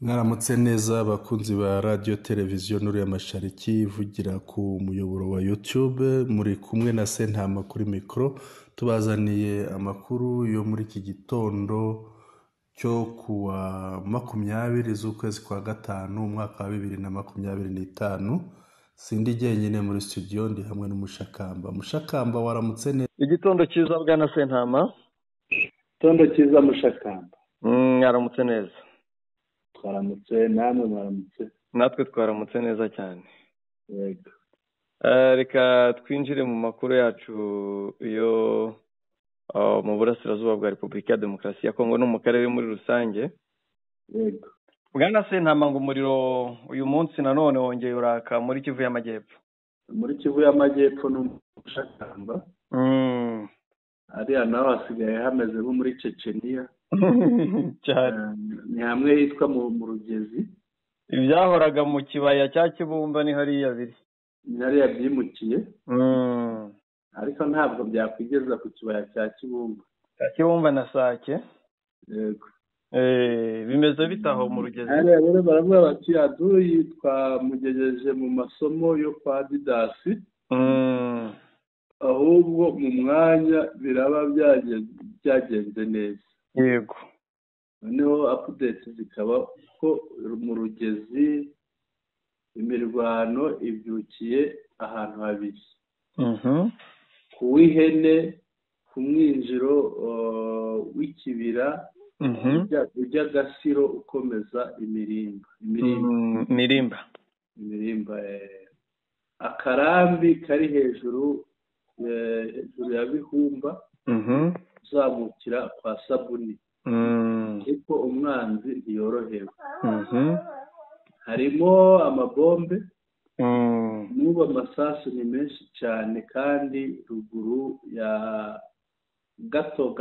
Mwaramutse neza abakunzi ba radio televiziyo Nuru Mashariki ivugira ku muyoboro wa YouTube, muri kumwe na Sentama kuri mikro. Tubazaniye amakuru yo muri iki gitondo cyo kuwa 20 z'ukwezi kwa gatanu umwaka wa 2025. Sindi jyenyine muri studio, ndi hamwe n'Umushakamba. Waramutse neza? Igitondo cyiza bwana Sentama. Igitondo cyiza Mushakamba. Mwaramutse neza. Twaramutse, namwe mwaramutse? Natwe twaramutse neza cyane. Yego. Reka twinjire mu makuru yacu yo mu burasirazuba bwa Repubulika ya Demokarasi ya Kongo no mu karere muri rusange. Yego. Bwana Sentama, ngo umuriro uyu munsi nanone wongeye uraka muri Kivu y'Amajyepfo. Muri Kivu y'Amajyepfo n'Umushakamba. Ariya naho hasigaye hameze nko muri Chechenia. Cyane. Ni hamwe hitwa mu Rugezi. Ibyahoraga mu kibaya cya Kibumba ni hariya biri. Ni hariya byimukiye. Ariko ntabwo byakwigeza ku kibaya cya Kibumba. Kibumba na Sake. Yego. Bimeze bitaho mu Rugezi. Hariya rero baravuga bati aduyi twamugejeje mu masomo yo kwa Didasi. Ahubwo mu mwanya biraba byagenze neza. Yego. Noneho updates zikaba ko mu Rugezi imirwano ibyukiye ahantu habiri. Ku w'ihene, ku mwinjiro w'ikibira, ujya Gasiro ukomeza imirimba. Akarambi kari hejuru ya Bihumba, uzamukira kwa Sabuni. Ariko umwanzi ntiyorohewe. Harimo amabombe, n'ubu amasasu ni menshi cyane, kandi ruguru ya gato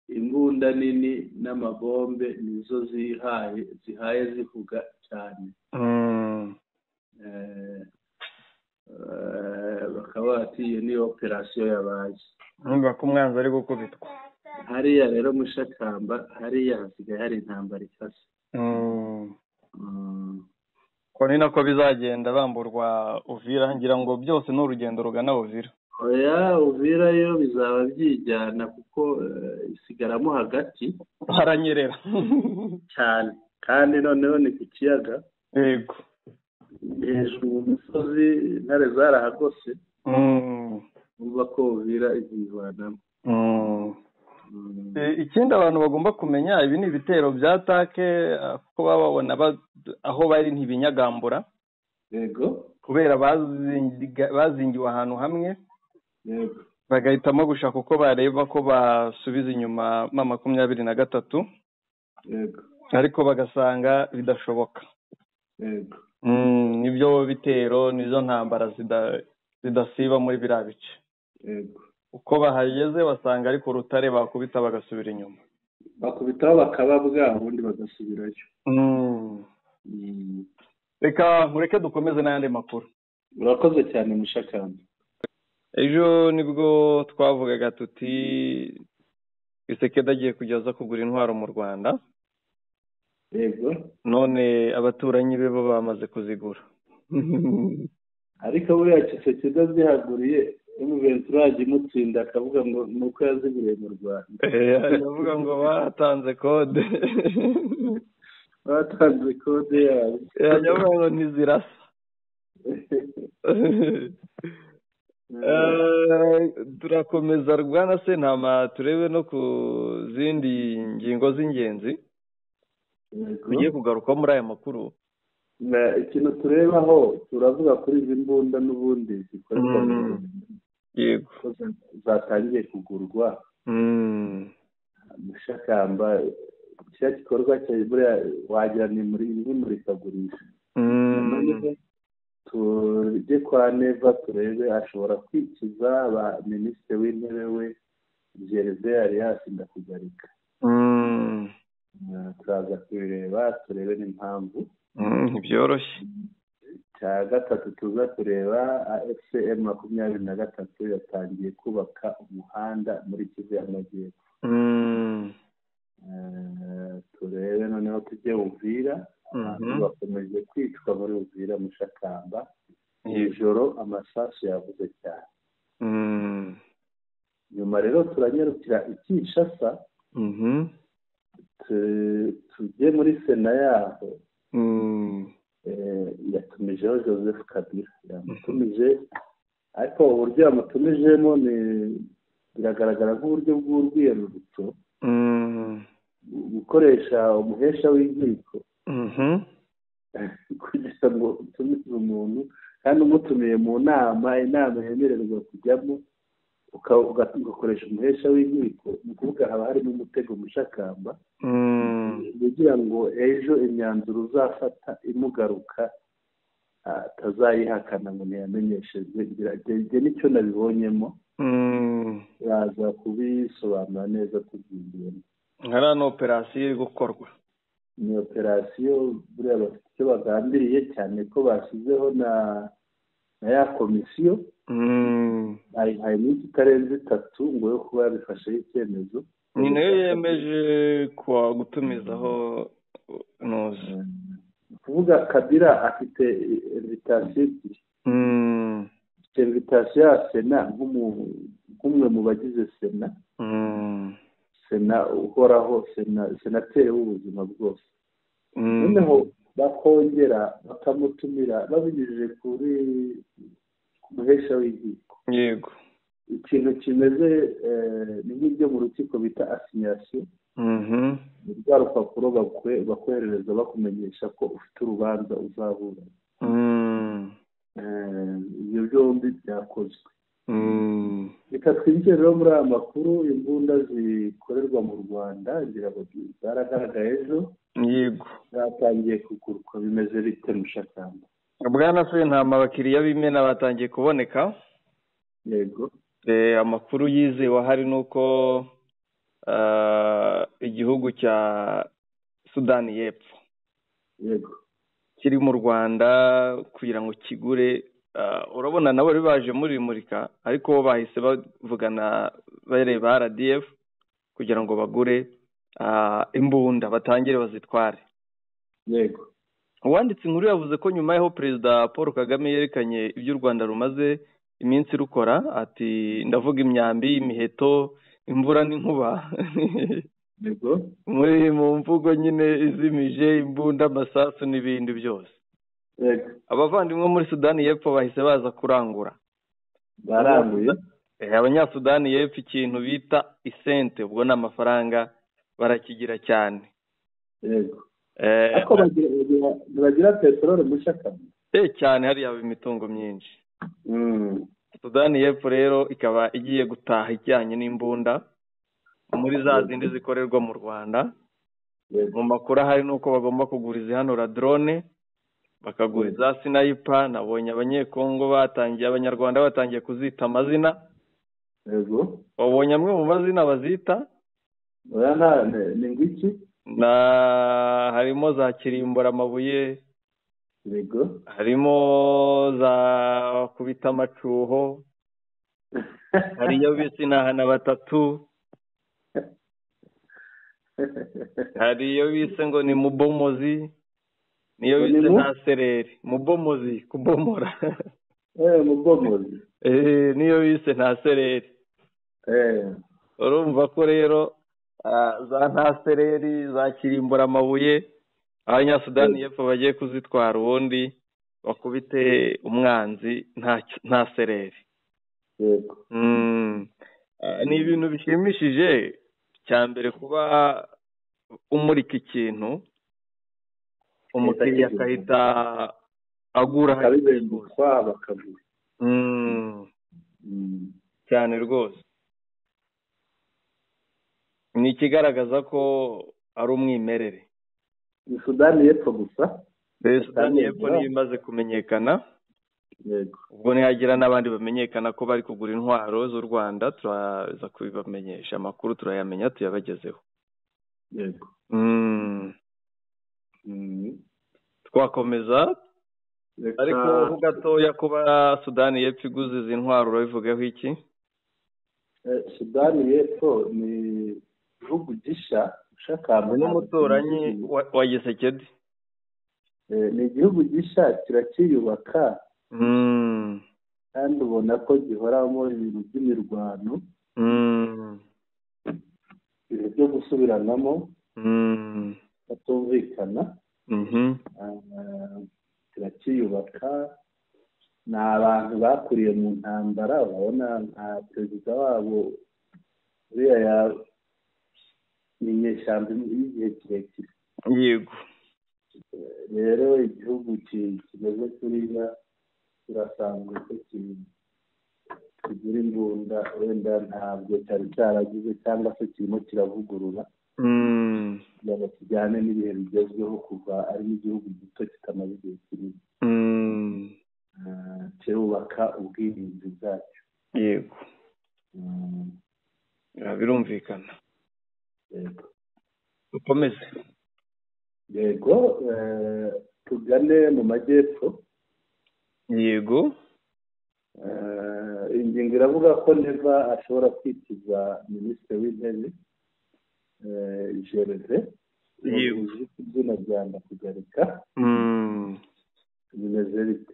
imbunda nini n'amabombe nizo zihaye zivuga cyane. Bakaba bati iyo ni operasiyo yabaye. Numva ko umwanzi ari gukubitwa. Hariya rero Mushakamba, hariya hasigaye hari intambara ikase. Ko ni nako bizagenda bamburwa Uvira, ngira ngo byose n'urugendo rugana Uvira. Oya, Uvira yo bizaba byijyana kuko isigaramo hagati. Haranyerera. Cyane. Kandi noneho ni ku kiyaga. Yego. Hejuru mu musozi intare zarahagose. Umva ko Uvira izivanamo. Ikindi abantu bagomba kumenya, ibi ni ibitero bya take kuko baba babona aho bari ntibinyagambura. Yego. Kubera bazingiwe ahantu hamwe. Yego. Bagahitamo gushaka uko bareba ko basubiza inyuma 23. Yego. Ariko bagasanga bidashoboka. Yego. Nibyo bitero, nizo ntambara zidasiba muri biriya bice. Yego. Uko bahageze basanga ariko urutare bakubita bagasubira inyuma. Bakubitaho bakababwa, ubundi bagasubirayo. Reka nkureke dukomeze n'ayandi makuru. Urakoze cyane Mushakamba. Ejo nibwo twavugaga tuti Tshisekedi agiye kujyaza kugura intwaro mu Rwanda. Yego. None abaturanyi be bo bamaze kuzigura. Ariko buriya Tshisekedi azihaguriye umuventurage imutsinda akavuga ngo nuko yaziguriye mu Rwanda. Aravuga ngo batanze kode. Batanze kode yayo. Yavuga ngo ntizirasa. Turakomeza Rwanda Sentama turebe no ku zindi ngingo z'ingenzi. Tugiye kugaruka muri aya makuru. Ikintu turebaho turavuga kuri izi mbunda n'ubundi zikorerwa. Yego. Zatangiye kugurwa. Mushakamba, cya gikorwa buriya wagira ni muri kagurisha. Tujye kwa Neva turebe ashobora kwikiza ba minisitiri w'intebe we Gervais Alias Ndakugarika. Turaza kubireba turebe n'impamvu. Byoroshye. Cya gatatu tuza kureba FCM 23 yatangiye kubaka umuhanda muri Kivu y'Amajyepfo. turebe noneho tujye Uvira. Abantu bakomeje kwicwa muri Uvira Mushakamba. Ijoro amasasu yavuze cyane. Nyuma rero turanyarukira i Kinshasa. Tujye muri sena yaho. Yatumijeho Joseph Kabila. Yamutumije, ariko uburyo yamutumijemo biragaragara nk'uburyo bw'urwiyerurutso, gukoresha umuhesha w'inkiko kugira ngo utumize umuntu kandi umutumiye mu nama, inama yemererwa kujyamo ugakoresha umuhesha w'inkiko. Ni ukuvuga haba harimo umutego Mushakamba kugira ngo ejo imyanzuro uzafata imugaruka atazayihakana ngo ntiyamenyeshejwe. Ibyo nicyo nabibonyemo, baza kubisobanura neza tubyigiyemo. hariya ni operasiyo iri gukorwa. Ni operasiyo buriya bafite icyo bagambiriye, cyane ko bashyizeho na ya komisiyo. Hari iminsi itarenze 3 ngo yo kuba yabifasheho icyemezo. Ni nayo yemeje gutumizaho noze. Kuvuga Kabila afite invitation ebyiri. Invitation ya Sena nk'umwe mu bagize Sena. Sena uhoraho, senateri w'ubuzima bwose. Noneho bakongera bakamutumira babinyujije kuri muhesha w'inkiko. Yego. Ikintu kimeze ni nk'ibyo mu rukiko bita assignation. Ni rwa rupapuro bakoherereza bakumenyesha ko ufite urubanza uzahura. Ibyo byombi byakozwe. Reka twinjire rero muri aya makuru. Imbunda zikorerwa mu Rwanda zaragaragaye ejo. Yego. Zatangiye kugurwa. Bimeze bite Mushakamba? Bwana Sentama, abakiriya b'imena batangiye kuboneka. Yego. Amakuru yizewe ahari nuko igihugu cya Sudani y'Epfo yego kiri mu Rwanda kugira ngo kigure. Urabona nabo bari baje muri murika, ariko bahise bavugana bareba RDF kugira ngo bagure imbunda batangire bazitware. Yego. Uwanditse inkuru yavuze ko nyuma y'aho Perezida Paul Kagame yerekanye ibyo u Rwanda rumaze iminsi rukora, ati ndavuga imyambi, imiheto, imvura n'inkuba. Yego. Muri mu mvugo nyine izimije, imbunda, amasasu n'ibindi byose. Yego. Abavandimwe muri Sudani y'Epfo bahise baza kurangura. Baranguye. Abanyasudani y'Epfo ikintu bita isente, ubwo ni amafaranga, barakigira cyane. Yego. Ako bagira peteroli Mushakamba. Cyane hari yaba imitungo myinshi. Sudani y'Epfo rero ikaba igiye gutaha ijyanye n'imbunda muri za zindi zikorerwa mu Rwanda. Mu makuru hari nuko bagomba kuguriza hano drone, bakaguriza sniper. Nabonye abanyekongo abanyarwanda batangiye kuzita amazina. Yego. Wabonye amwe mu mazina bazita? Oya ni ngiki? Harimo za kirimbura amabuye. Yego. Harimo za kubita amacuho. Hariyo bise n'ahana batatu. Hariyo bise ngo ni mubomozi. Niyo bise nta sereri. Mubomozi, kubomora. Mubomozi. Niyo bise nta sereri. Urumva ko rero za nta sereri, za kirimbura amabuye, abanyasudani y'Epfo bagiye kuzitwara, ubundi bakubite umwanzi nta sereri. Yego. Ni ibintu bishimishije cyambere kuba umurika ikintu umukiriya akahita agura bakagura. Cyane rwose. Ni ikigaragaza ko ari umwimerere. Ni Sudani y'Epfo gusa? Sudani y'Epfo niyo imaze kumenyekana. Yego. Ubwo nihagira n'abandi bamenyekana ko bari kugura intwaro z'u Rwanda, turaza kubibamenyesha. Amakuru turayamenya tuyabagezeho. Yego. Twakomeza. Ariko ho gatoya kuba Sudani y'Epfo iguze izi ntwaro urabivugaho iki? Sudani y'Epfo ni igihugu gisha Mushakamba n'umuturanyi wa Gisekedi. Ni igihugu gisha kiracyiyubaka kandi ubona ko gihoramo ibintu by'imirwano, ibintu byo gusubiranamo batumvikana. Kiracyiyubaka, ni abantu bakuriye mu ntambara. urabona nka perezida wabo uriya ni inyeshyamba y'igihe kirekire. Yego. Rero igihugu kimeze kuriya kirasanzwe ko kigira imbunda, wenda ntabwo cyari cyaragize cyangwa se kirimo kiravugurura kugira ngo kijyane n'ibihe bigezweho, kuva ari n'igihugu gito kitamaze igihe kinini. Kirubaka ubwirinzi bwacyo. Yego. Birumvikana. Yego. Ukomeze. Yego, tugane mu majyepfo. Yego. Ingingo iravuga ko Neva ashobora kwitiza minisitiri w'intebe Gerve. Yego. Izina rya Ndakugarika. Bimeze bite?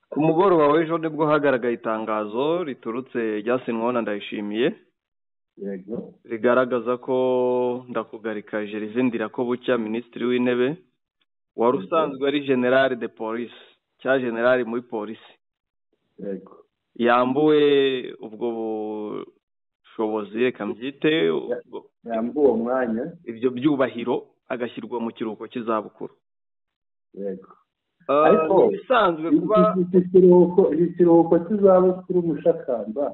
Ku mugoroba w'ejo nibwo hagaragaye itangazo riturutse ryasinyweho na Ndayishimiye. Yego. Rigaragaza ko Ndakugarika Gerve Ndirakobucya, minisitiri w'intebe wari usanzwe ari general de police cya general muri polisi, Yego. yambuwe ubwo bushobozi, reka mbyite yambuwe umwanya, ibyo byubahiro, agashyirwa mu kiruhuko cy'izabukuru. Yego. Ariko bisanzwe kuba ikiruhuko cy'izabukuru Mushakamba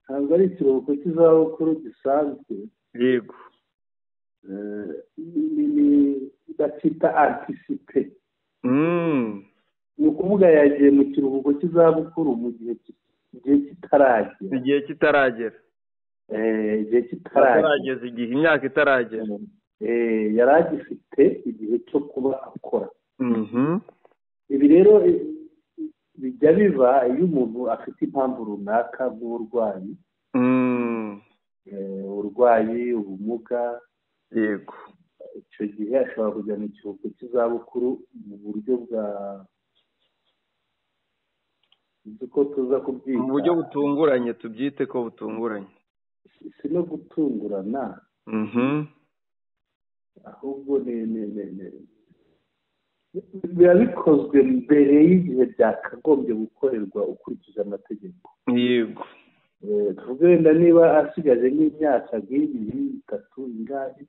ntabwo ari ikiruhuko cy'izabukuru gisanzwe. Yego. Bacyita antisipe. Ni ukuvuga yagiye mu kiruhuko cy'izabukuru mu gihe kitaragera. Igihe kitaragera. Igihe kitaragera. Igihe imyaka itaragera. Yari agifite igihe cyo kuba akora. Ibi rero bijya biba iyo umuntu afite impamvu runaka nk'uburwayi, ubumuga. Yego. Icyo gihe ashobora kujya mu kiruhuko cy'izabukuru mu buryo uko tuza kubyita, mu buryo butunguranye, tubyite ko butunguranye. Si no gutungurana, ahubwo biba bikozwe mbere y'igihe byakagombye gukorerwa ukurikije amategeko. Yego. Tuvuge wenda niba asigaje nk'imyaka nk'ibiri, itatu, ingahe,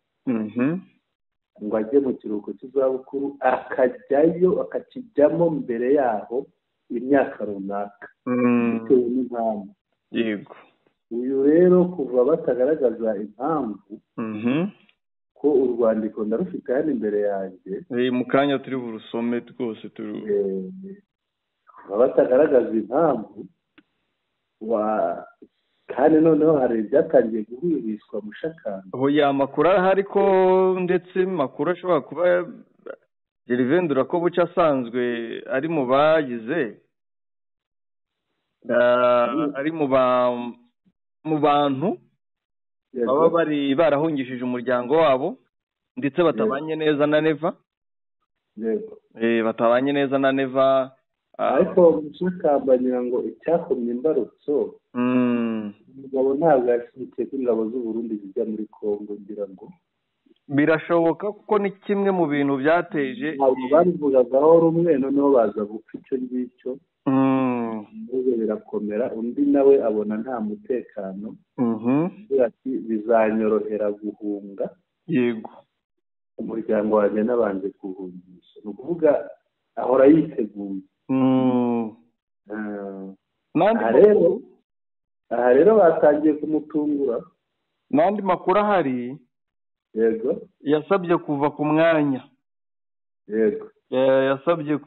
ngo ajye mu kiruhuko cy'izabukuru, akakijyamo mbere yaho imyaka runaka bitewe n'impamvu. Yego. Uyu rero kuva batagaragaza impamvu, ko urwandiko ndarufite hano imbere yanjye, mu kanya turi burusome rwose. kuva batagaragaza impamvu, kandi noneho hari ibyatangiye guhwihwiswa Mushakamba. Ya makuru arahari ko ndetse makuru ashobora kuba Gerve Ndirakobucya asanzwe ari mu bagize, ari mu bantu baba bari barahungishije umuryango wabo ndetse batabanye neza na Neva. Yego. Batabanye neza na Neva. Ariko Mushakamba ngira ngo icyakomye imbarutso, umugabo ntabwo yashyigikiye ko ingabo z'u Burundi zijya muri Kongo. Ngira ngo birashoboka kuko ni kimwe mu bintu byateje, ntabwo babivugagaho rumwe, noneho baza gupfa icyo ngicyo, maze birakomera. Undi nawe abona nta mutekano, agira ati bizanyorohera guhunga. Yego. Umuryango wanjye nabanje kuhungisha. Ni ukuvuga ahora yiteguye. Aha rero batangiye kumutungura. N'andi makuru ahari. Yego. Yasabye kuva ku mwanya. Yego. Yasabye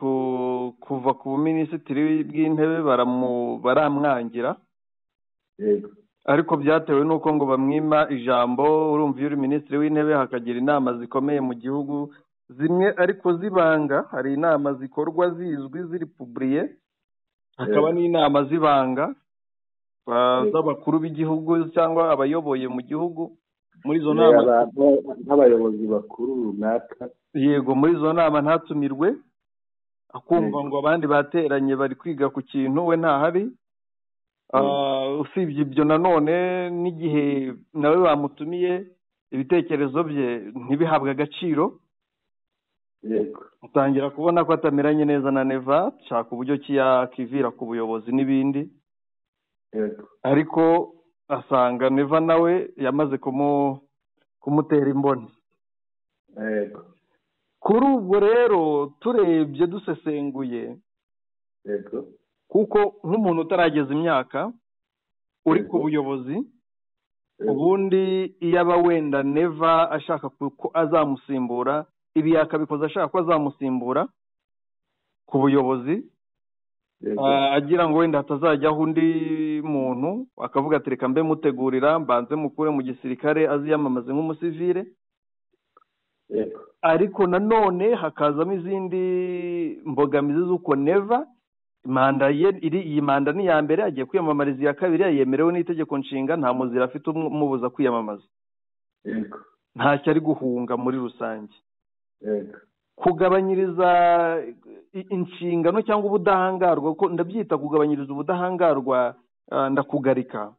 kuva ku buminisitiri bw'intebe, baramwangira. Yego. Ariko byatewe n'uko ngo bamwima ijambo. Urumva iyo uri minisitiri w'intebe hakagira inama zikomeye mu gihugu, zimwe ariko zibanga. Hari inama zikorwa zizwi ziri publiye, hakaba n'inama zibanga z'abakuru b'igihugu cyangwa abayoboye mu gihugu. muri izo nama nk'abayobozi bakuru runaka, yego muri izo nama ntatumirwe, akumva ngo abandi bateranye bari kwiga ku kintu we ntahari. Usibye ibyo nanone n'igihe nawe bamutumiye ibitekerezo bye ntibihabwe agaciro, utangira kubona ko atameranye neza na Neva, shaka uburyo ki yakivira ku buyobozi n'ibindi, ariko asanga Neva nawe yamaze kumutera imboni. Kuri ubwo rero turebye dusesenguye, kuko nk'umuntu utarageza imyaka uri ku buyobozi, ubundi iyo aba wenda Neva ashaka ko azamusimbura, ibi yakabikoze ashaka ko azamusimbura ku buyobozi, agira ngo wenda hatazajyaho undi muntu, akavuga ati reka mbe mutegurira mbanze mukure mu gisirikare aziyamamaze nk'umusivile. Ariko nanone hakazamo izindi mbogamizi z'uko Neva manda ye iyi manda ni ya mbere, agiye kwiyamamariza iya kabiri, yemerewe n'itegeko nshinga, nta muzira afite umubuza kwiyamamaza, ntacyo ari guhunga muri rusange. Kugabanyiriza inshingano cyangwa ubudahangarwa, ko ndabyita kugabanyiriza ubudahangarwa, ndakugarika,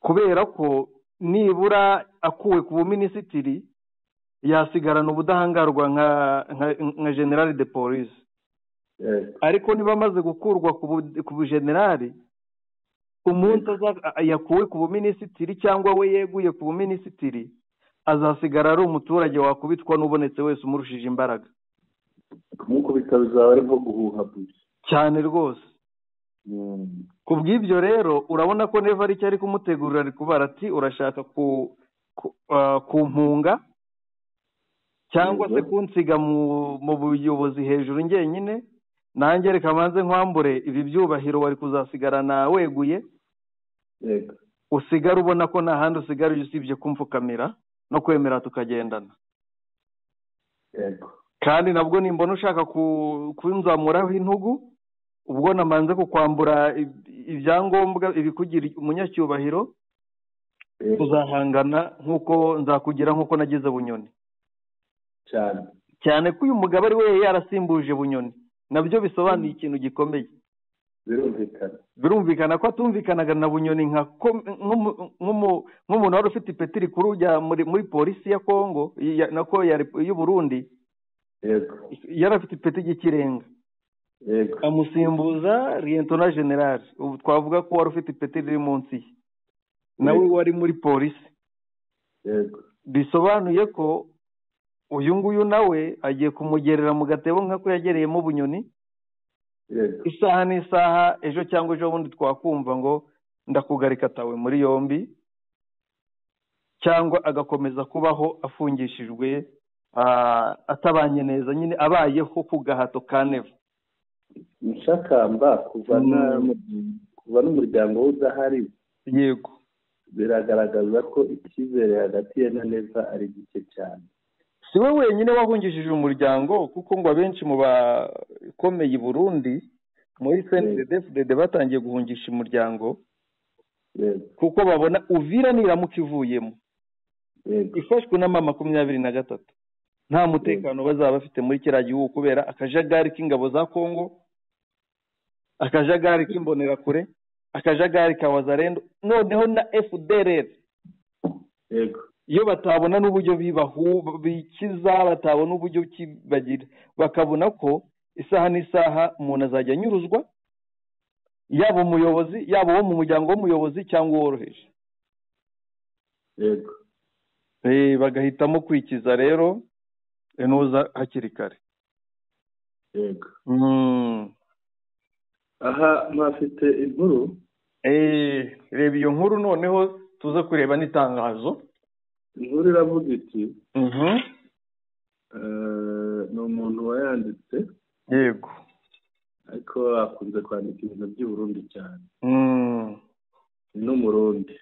kubera ko nibura akuwe ku buminisitiri yasigarana ubudahangarwa nka general de police. Ariko niba amaze gukurwa ku bujenerali, umuntu yakuwe ku buminisitiri cyangwa we yeguye ku buminisitiri, azasigara ari umuturage wakubitwa n'ubonetse wese umurushije imbaraga. kumukubita bizaba ari nko guhuha cyane rwose. Ku bw'ibyo rero urabona ko Neva ari cyari kumutegurira, ari kubara ati urashaka kumpunga cyangwa se kunsiga mu buyobozi hejuru njyenyine, nanjye reka manze nkwambure ibi byubahiro wari kuzasigarana weguye, usigara ubona ko nta handi usigara usibye kumfukamira no kwemera tukagendana. Kandi nabwo nimbona ushaka kunzamuraho intugu, ubwo namanze kukwambura ibyangombwa ibikugira umunyacyubahiro, tuzahangana nk'uko nzakugira nk'uko nagize Bunyoni. Cyane ko uyu mugabo ari we yarasimbuje Bunyoni, nabyo bisobanuye ikintu gikomeye. Birumvikana ko atumvikanaga na Bunyoni nk'umuntu wari ufite ipeti rikuru muri polisi ya Kongo nako y'u Burundi, yari afite ipeti ry'ikirenga, amusimbuza Lieutenant General, ubu twavuga ko wari ufite ipeti riri munsi ye, nawe wari muri polisi. Bisobanuye ko uyu nguyu nawe agiye kumugerera mu gatebo nk'ako yagereyemo Bunyoni. Isaha n'isaha, ejo cyangwa ejo bundi twakumva ngo ndakugarika tawe muri yombi, cyangwa agakomeza kubaho afungishijwe atabanye neza, nyine abayeho ku gahato ka Neva. Mushakamba kuva n'umuryango we udahari, yego, biragaragaza ko icyizere hagati ye na Neva ari gike cyane. Si we wenyine wahungishije umuryango, kuko ngo abenshi mu bakomeye i Burundi muri CNDD-FDD batangiye guhungisha umuryango, kuko babona Uvira niramuka ivuyemo ifashwe na M23 nta mutekano bazaba bafite muri kiriya gihugu, kubera akajagari k'ingabo za Kongo, akajagari k'imbonerakure, akajagari ka Wazalendo, noneho na FDLR. Iyo batabona n'uburyo bikiza, batabona uburyo kibagira, bakabona ko isaha n'isaha umuntu azajya anyuruzwa, yaba umuyobozi, yaba uwo mu muryango w'umuyobozi cyangwa uworoheje. Bagahitamo kwikiza rero enoza hakiri kare. Aha mwafite inkuru, reba iyo nkuru noneho tuza kureba n'itangazo. Inkuru iravuga iti ni umuntu wayanditse, yego, ariko akunze kwandika ibintu by'i Burundi cyane, n'umurundi.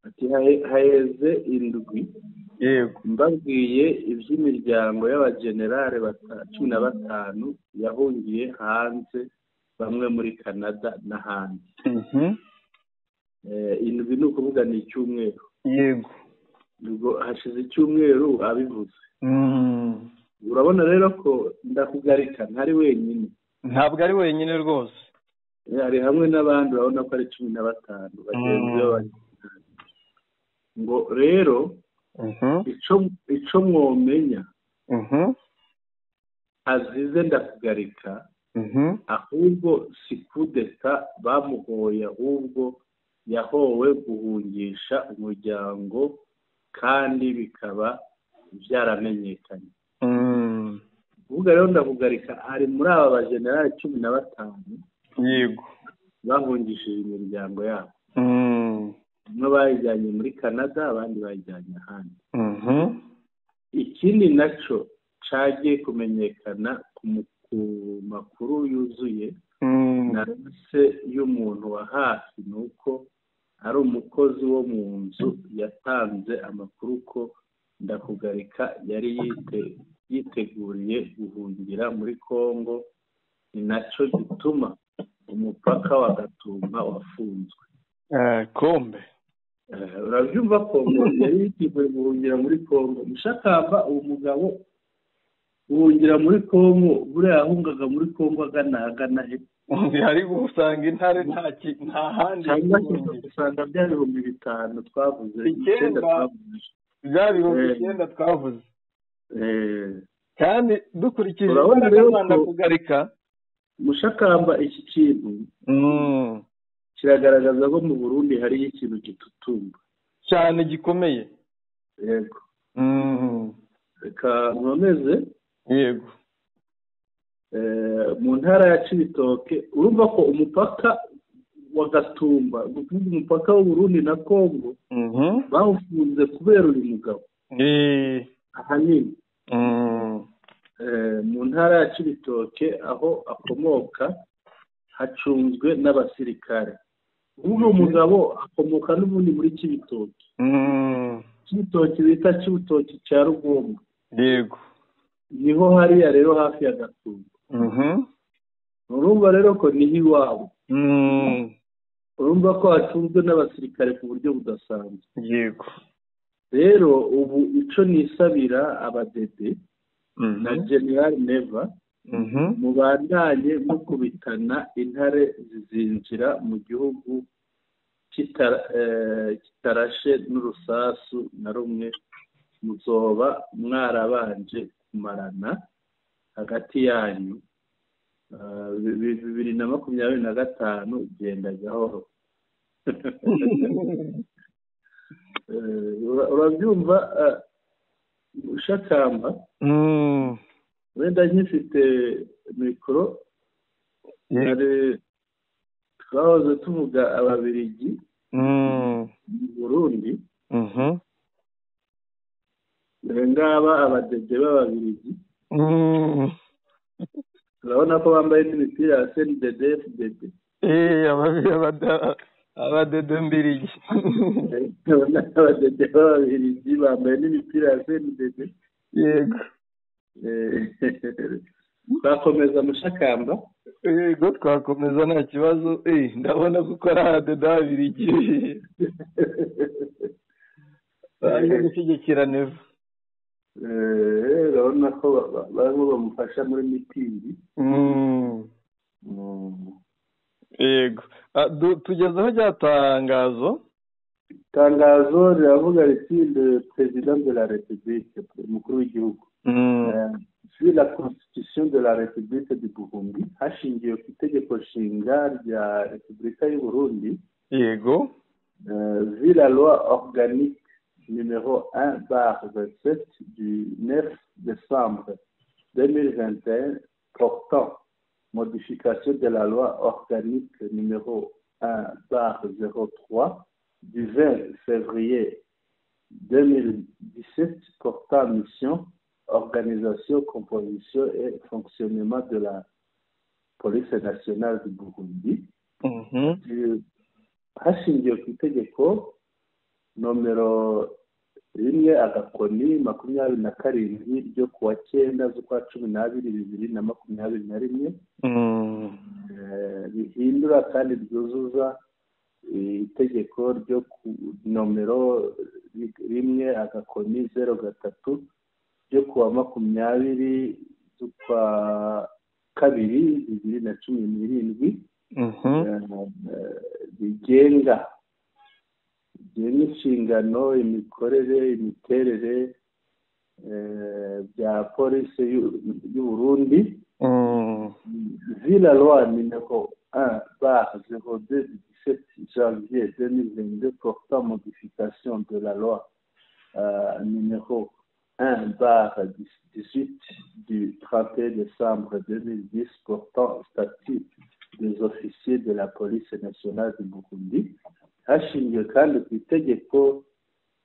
Ati haheze indwi, yego, mbabwiye iby'imiryango y'abagenerale 15 yahungiye hanze, bamwe muri Canada n'ahandi. Indwi ni ukuvuga ni icyumweru. yego ubwo hashize icyumweru abivuze. Urabona rero ko ndakugarika ntari wenyine. Ntabwo ari wenyine rwose, hari hamwe n'abandi urabona ko ari 15 bagenzi be. Ngo rero ico mwomenya azize ndakugarika, ahubwo si kudeta bamuhoye, ahubwo yahowe guhungisha umuryango kandi bikaba byaramenyekanye. Uvuga rero ndakugarika ari muri aba bajenerali 15 yego bahungishije imiryango yabo. Bamwe bayijyanye muri Canada, abandi bayijyanye ahandi. Ikindi naco cagiye kumenyekana ku makuru yuzuye na se y'umuntu wa hafi, nuko ari umukozi wo mu nzu yatanze amakuru ko ndakugarika yari yiteguriye guhungira muri Kongo. Ni naco gituma umupaka wa Gatumba wafunzwe. Kombe urabyumva ko yari yiteguye guhungira muri Kongo. Mushakamba uwo mugabo guhungira muri Kongo, buriya yahungaga muri Kongo agana he? Hari gusanga intare nta handi, cyangwa gusanga bya 5,000 twavuze, 9 twavuze. Kandi dukurikije urabona kugarika Mushakamba, iki kintu kiragaragaza ko mu Burundi hari ikintu gitutumba cyane gikomeye. Yego. Reka nkomeze. Yego. Mu ntara ya Cibitoke urumva ko umupaka wa Gatumba, umupaka w'u Burundi na Kongo, bawufunze kubera uyu mugabo. Ahanini mu ntara ya Cibitoke aho akomoka hacunzwe n'abasirikare. Uwo mugabo akomoka n'ubundi muri Cibitoke. Cibitoke bita Cibitoke cya Rugombo. Yego. Niho hariya rero hafi ya Gatumba. Urumva rero ko niho iwabo. Urumva ko hacunzwe n'abasirikare ku buryo budasanzwe. Yego. Rero ubu ico nisabira abadede na General Neva mubandanye no kubitana intare zizinjira mu gihugu kitarashe n'urusasu na rumwe, muzoba mwarabanje kumarana hagati yanyu. 2025 genda gahoro. Urabyumva Mushakamba? Wenda nkifite mikoro, ari twahoze tuvuga ababirigi mu Burundi. Ngaba abadede b'ababirigi, urabona ko bambaye n'imipira ya CNDD-FDD. Abadede mbirigi. Abadede b'ababirigi bambaye n'imipira ya CNDD. Yego. Twakomeza Mushakamba? Yego twakomeza nta kibazo. Ndabona ko ari abadede b'ababirigi. Baje gushyigikira Neva. Urabona ko barimo bamufasha muri mitingi. Yego. Tugezeho rya tangazo. Itangazo riravuga riti le président de la République, umukuru w'igihugu, sur la constitution de la République du Burundi, hashingiwe ku itegeko nshinga rya Repubulika y'u Burundi. Yego. Vu la loi organique numéro 1/27 du 9 décembre 2021 portant modification de la loi organique numéro 1/03 du 20 février 2017 portant mission, organisation, composition et fonctionnement de la police nationale du Burundi. Hashingiwe ku itegeko nomero 1/27 ryo kuwa 9 z'ukwa 12/2021 rihindura kandi ryuzuza itegeko ryo ku nomero 1/03 ryo kuwa 20 z'ukwa kabiri 2017 rigenga inshingano, imikorere, imiterere bya polisi y'u Burundi. La loi numéro 1/02 du 17 janvier 2022 portant modification de la loi numéro 1/18 du 31 décembre 2010 portant statut des officiers de la police nationale du Burundi, hashingiwe kandi ku itegeko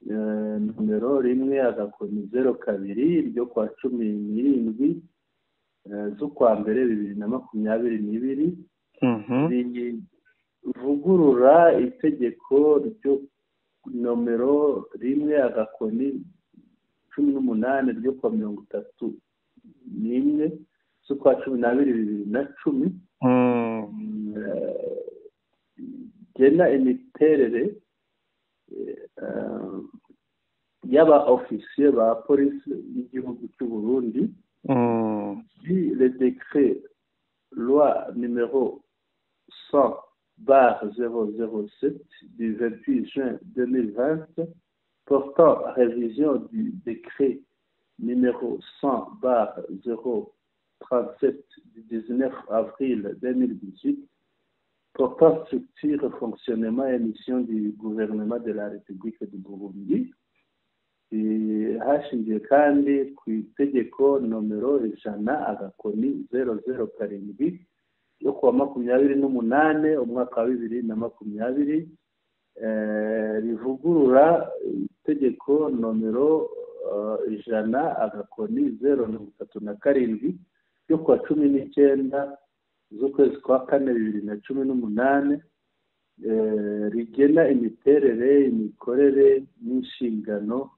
nomero 1/02 ryo kwa 17 z'ukwa mbere 2022 rivugurura itegeko ryo nomero 1/18 ryo kwa 31 z'ukwa 12 2010 gena imiterere y'aba officier ba polisi y'igihugu cy'u Burundi. Le décret loi numéro 100/007 du 28 juin 2020 portant révision du décret numéro 100/037 du 19 avril 2018 portant structure, fonctionnement et mission du gouvernement de la République du Burundi. Hashingiwe kandi ku itegeko nomero 100/007 yo kuwa 28 umwaka wa 2020 rivugurura itegeko nomero 100/037 yo kuwa 19 z'ukwezi kwa 4 2018 rigena imiterere, imikorere n'inshingano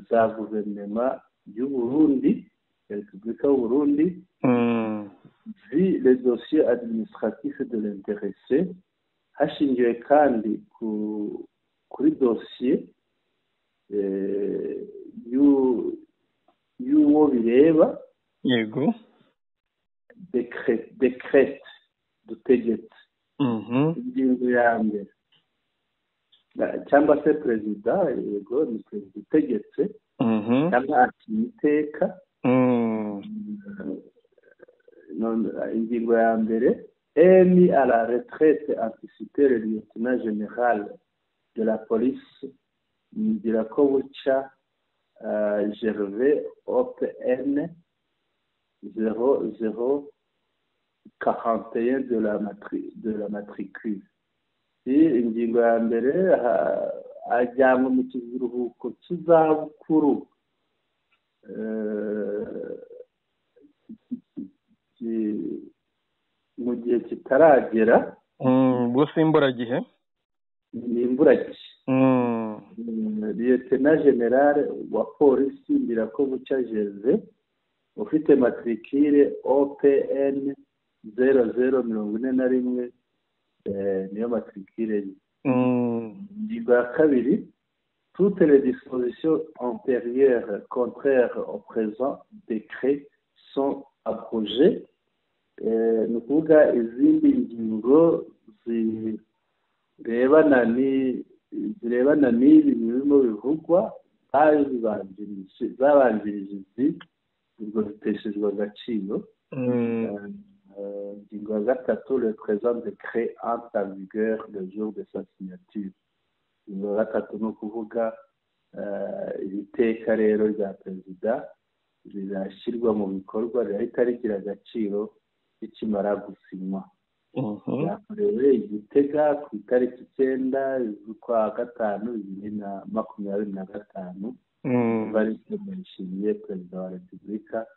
za guverinoma y'u Burundi, Repubulika y'u Burundi, les dossiers administratifs de l'intéressé, hashingiwe kandi kuri dossier y'uwo bireba. Yego. Decret dutegetse. Ingingo ya mbere cyangwa se perezida, yego ni perezida utegetse cyangwa ati iteka. Ingingo ya mbere, émis à la retraite anticipée le lieutenant général de la police Ngirakobuca Gervais OPN 0041 de la matricule. Ingingo ya mbere, ajyanwe mu kiruhuko cy'izabukuru mu gihe kitaragera, gusimburagihe ni imburagihe. Lieutenant General wa polisi Ngirakobuca Gervais ufite matricule OPN 0041 niyo matricule ye. Ingingo ya kabiri, toutes les dispositions antérieures contraires au présent décret sont abrogées. Ni ukuvuga izindi ngingo zirebana n'ibi birimo bivugwa zabanjirije izi ubwo ziteshejwe agaciro. Ingingo ya gatatu, le présent décret entre en vigueur le jour de sa signature. Ingingo ya gatatu ni ukuvuga iri teka rero rya perezida rirashyirwa mu bikorwa, rirahita rigira agaciro rikimara gusinywa. Yakorewe i Gitega ku itariki 9 z'ukwa 5 2025 bari bishimiye perezida wa repubulika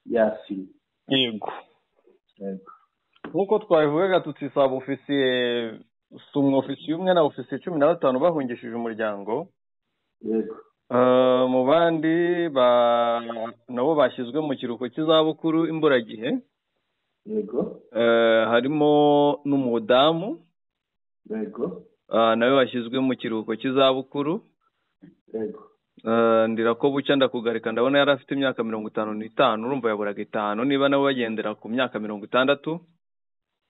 yasinye. Yego. Nk'uko twabivugaga tuti saba ofisiye umwe na ofisiye 15 bahungishije umuryango. Yego. Mu bandi nabo bashyizwe mu kiruhuko cy'izabukuru imburagihe. Yego. Harimo n'umudamu yego nawe washyizwe mu kiruhuko cy'izabukuru. yego ndira ko bucya ndakugarika ndabona yari afite imyaka 55, urumva yaburaga 5, niba nawe bagendera ku myaka 60.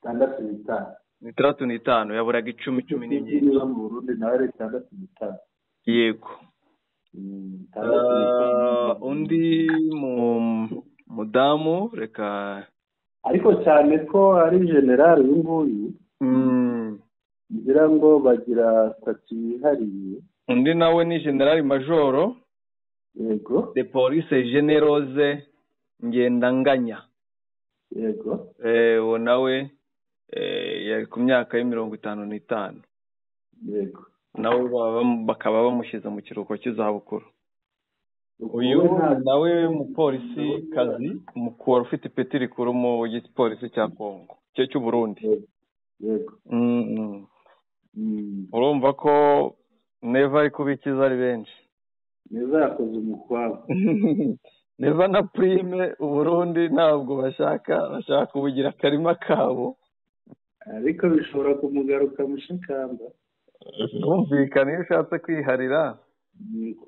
65 yaburaga 10 niba mu Burundi nawe ari 65. yego. Undi mudamu reka ariko cyane ko ari general uyu nguyu ngira ngo bagira stati yihariye. Undi nawe ni general majoro yego de police generose Ngendanganya. yego uwo nawe yari ku myaka ya 55. yego nawe bakaba bamushyize mu kiruhuko cy'izabukuru. Uyu nawe mupolisi kazi mukuru ufite ipeti rikuru mu gipolisi cya Kongo cy'u Burundi. yego urumva ko Neva ari kubikiza ari benshi. Neva yakoze umukwabo. Neva na Prime Uburundi ntabwo bashaka kubugira akarima kabo, ariko bishobora kumugaruka mushakamba. Bumvikana iyo ushatse kwiharira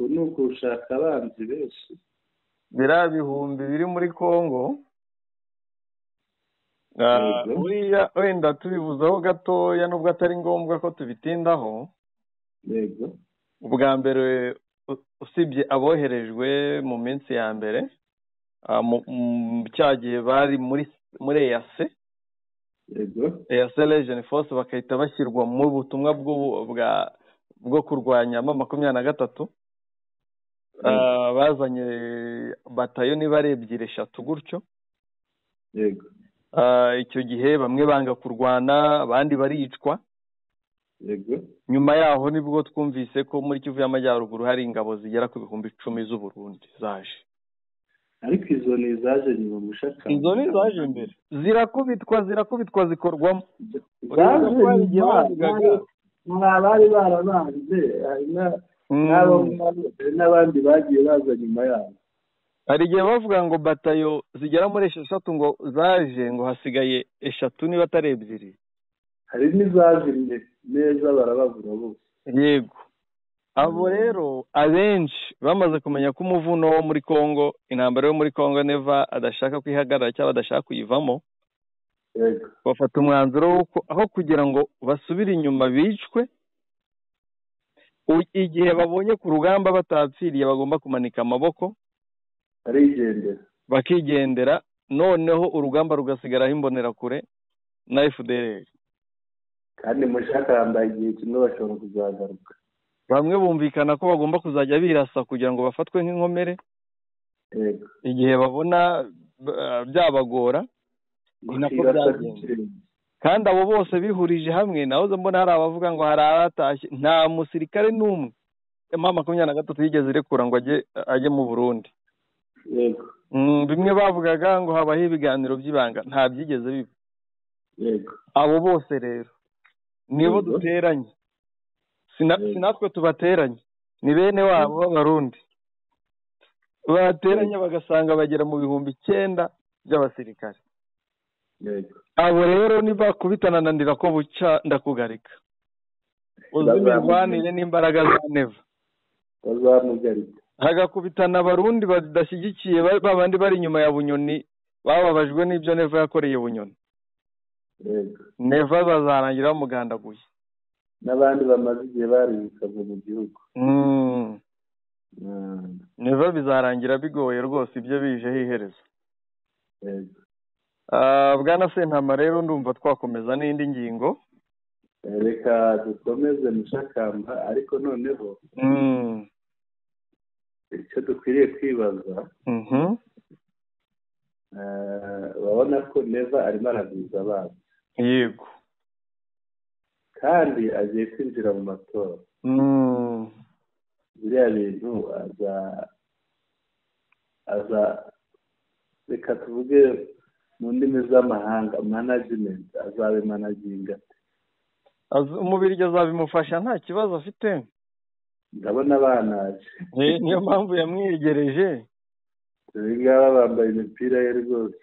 ni uko ushaka abanzi benshi. Biriya bihumbi biri muri Kongo wenda tubivuzaho gatoya nubwo atari ngombwa ko tubitindaho. yego ubwa mbere usibye aboherejwe mu minsi ya mbere cyagihe bari muri EAC. yego EAC Legion Force bakahita bashyirwa mu butumwa bwo kurwanya M23. bazanye batayo niba ari 2-3 gutyo. yego icyo gihe bamwe banga kurwana abandi baricwa. yego nyuma yaho nibwo twumvise ko muri Kivu y'Amajyaruguru hari ingabo zigera ku 10,000 z'u Burundi zaje. ariko izo ni zaje nyuma mushaka. Izo ni zaje mbere zirakubitwa zikorwamo. Bari barabanze n'abandi bagiye baza nyuma yabo. Hari igihe bavuga ngo batayo zigera muri 6 ngo zaje ngo hasigaye 3 niba atari 2. hari n'izaje neza barababura bose. yego abo rero abenshi bamaze kumenya ko umuvuno wo muri Kongo, intambara yo muri Kongo Neva adashaka kwihagarara cyangwa adashaka kuyivamo. yego bafata umwanzuro w'uko aho kugira ngo basubire inyuma bicwe, igihe babonye ku rugamba batapfiriye bagomba kumanika amaboko bakigendera, noneho urugamba rugasigaraho imbonerakure na FDLR. kandi mushakamba igihe kimwe bashobora kuzagaruka. Bamwe bumvikana ko bagomba kuzajya birasa kugira ngo bafatwe nk'inkomere. yego igihe babona byabagora inako byagenze. kandi abo bose bihurije hamwe, naho mbona hari abavuga ngo hari abatashye, nta musirikare n'umwe M23 yigeze irekura ngo ajye mu Burundi. yego bimwe bavugaga ngo habaho ibiganiro by'ibanga, nta byigeze biba. yego abo bose rero nibo duteranye, sinatwe tubateranye, ni bene wabo b'Abarundi bateranye bagasanga bagera mu 9,000 by'abasirikare. yego abo rero nibakubitana nandira ko buca ndakugarika. uzimirwanire n'imbaraga za Neva bazamugarika. hagakubitana Abarundi badashyigikiye babandi bari inyuma ya Bunyoni bababajwe n'ibyo Neva yakoreye Bunyoni. yego Neva bazarangira bamugandaguye. n'abandi bamaze igihe baribikaga mu gihugu. Neva bizarangira bigoye rwose ibyo bijeho iherezo. yego Bwana Sentama rero ndumva twakomeza n'indi ngingo. reka dukomeze mushakamba, ariko noneho icyo dukwiriye kwibaza, babona ko Neva arimo aragwiza abana. yego kandi agiye kwinjira mu matora. biriya bintu aza reka tuvuge mu ndimi z'amahanga management, azabe managinga. umubiri azabimufasha nta kibazo afite. ndabona banaje niyo mpamvu yamwiyegereje. ngaba bambaye imipira ye rwose.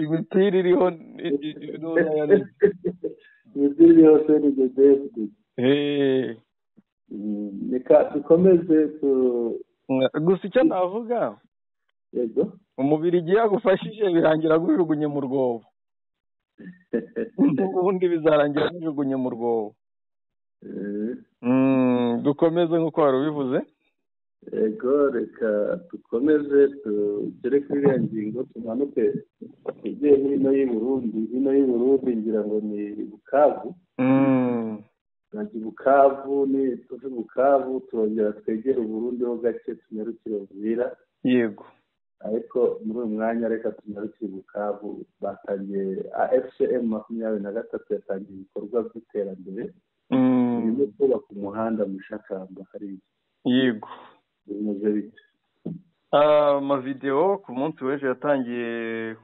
imipira iriho imidiri yose ni DDFD. Reka dukomeze gusa icyo navuga, yego, umubiri igihe yagufashije birangira gujugunye mu rwobo, ubundi bizarangira gujugunye mu rwobo. Dukomeze nk'uko wari ubivuze. yego, reka dukomeze tugere kuri iriya ngingo, tumanuke tujye hino y'i Burundi ngira ngo ni Bukavu. Nanjye Bukavu, ni tuve Bukavu turongera twegere Uburundi ho gake tunyarukire Uvira. Yego. Ariko muri uyu mwanya reka tunyarukire Bukavu. Batangiye AFCM 23 yatangiye ibikorwa by'iterambere. Birimo kubaka umuhanda mu Shakamba hariya. Yego. Bimeze bite? Amavideo ku munsi w'ejo yatangiye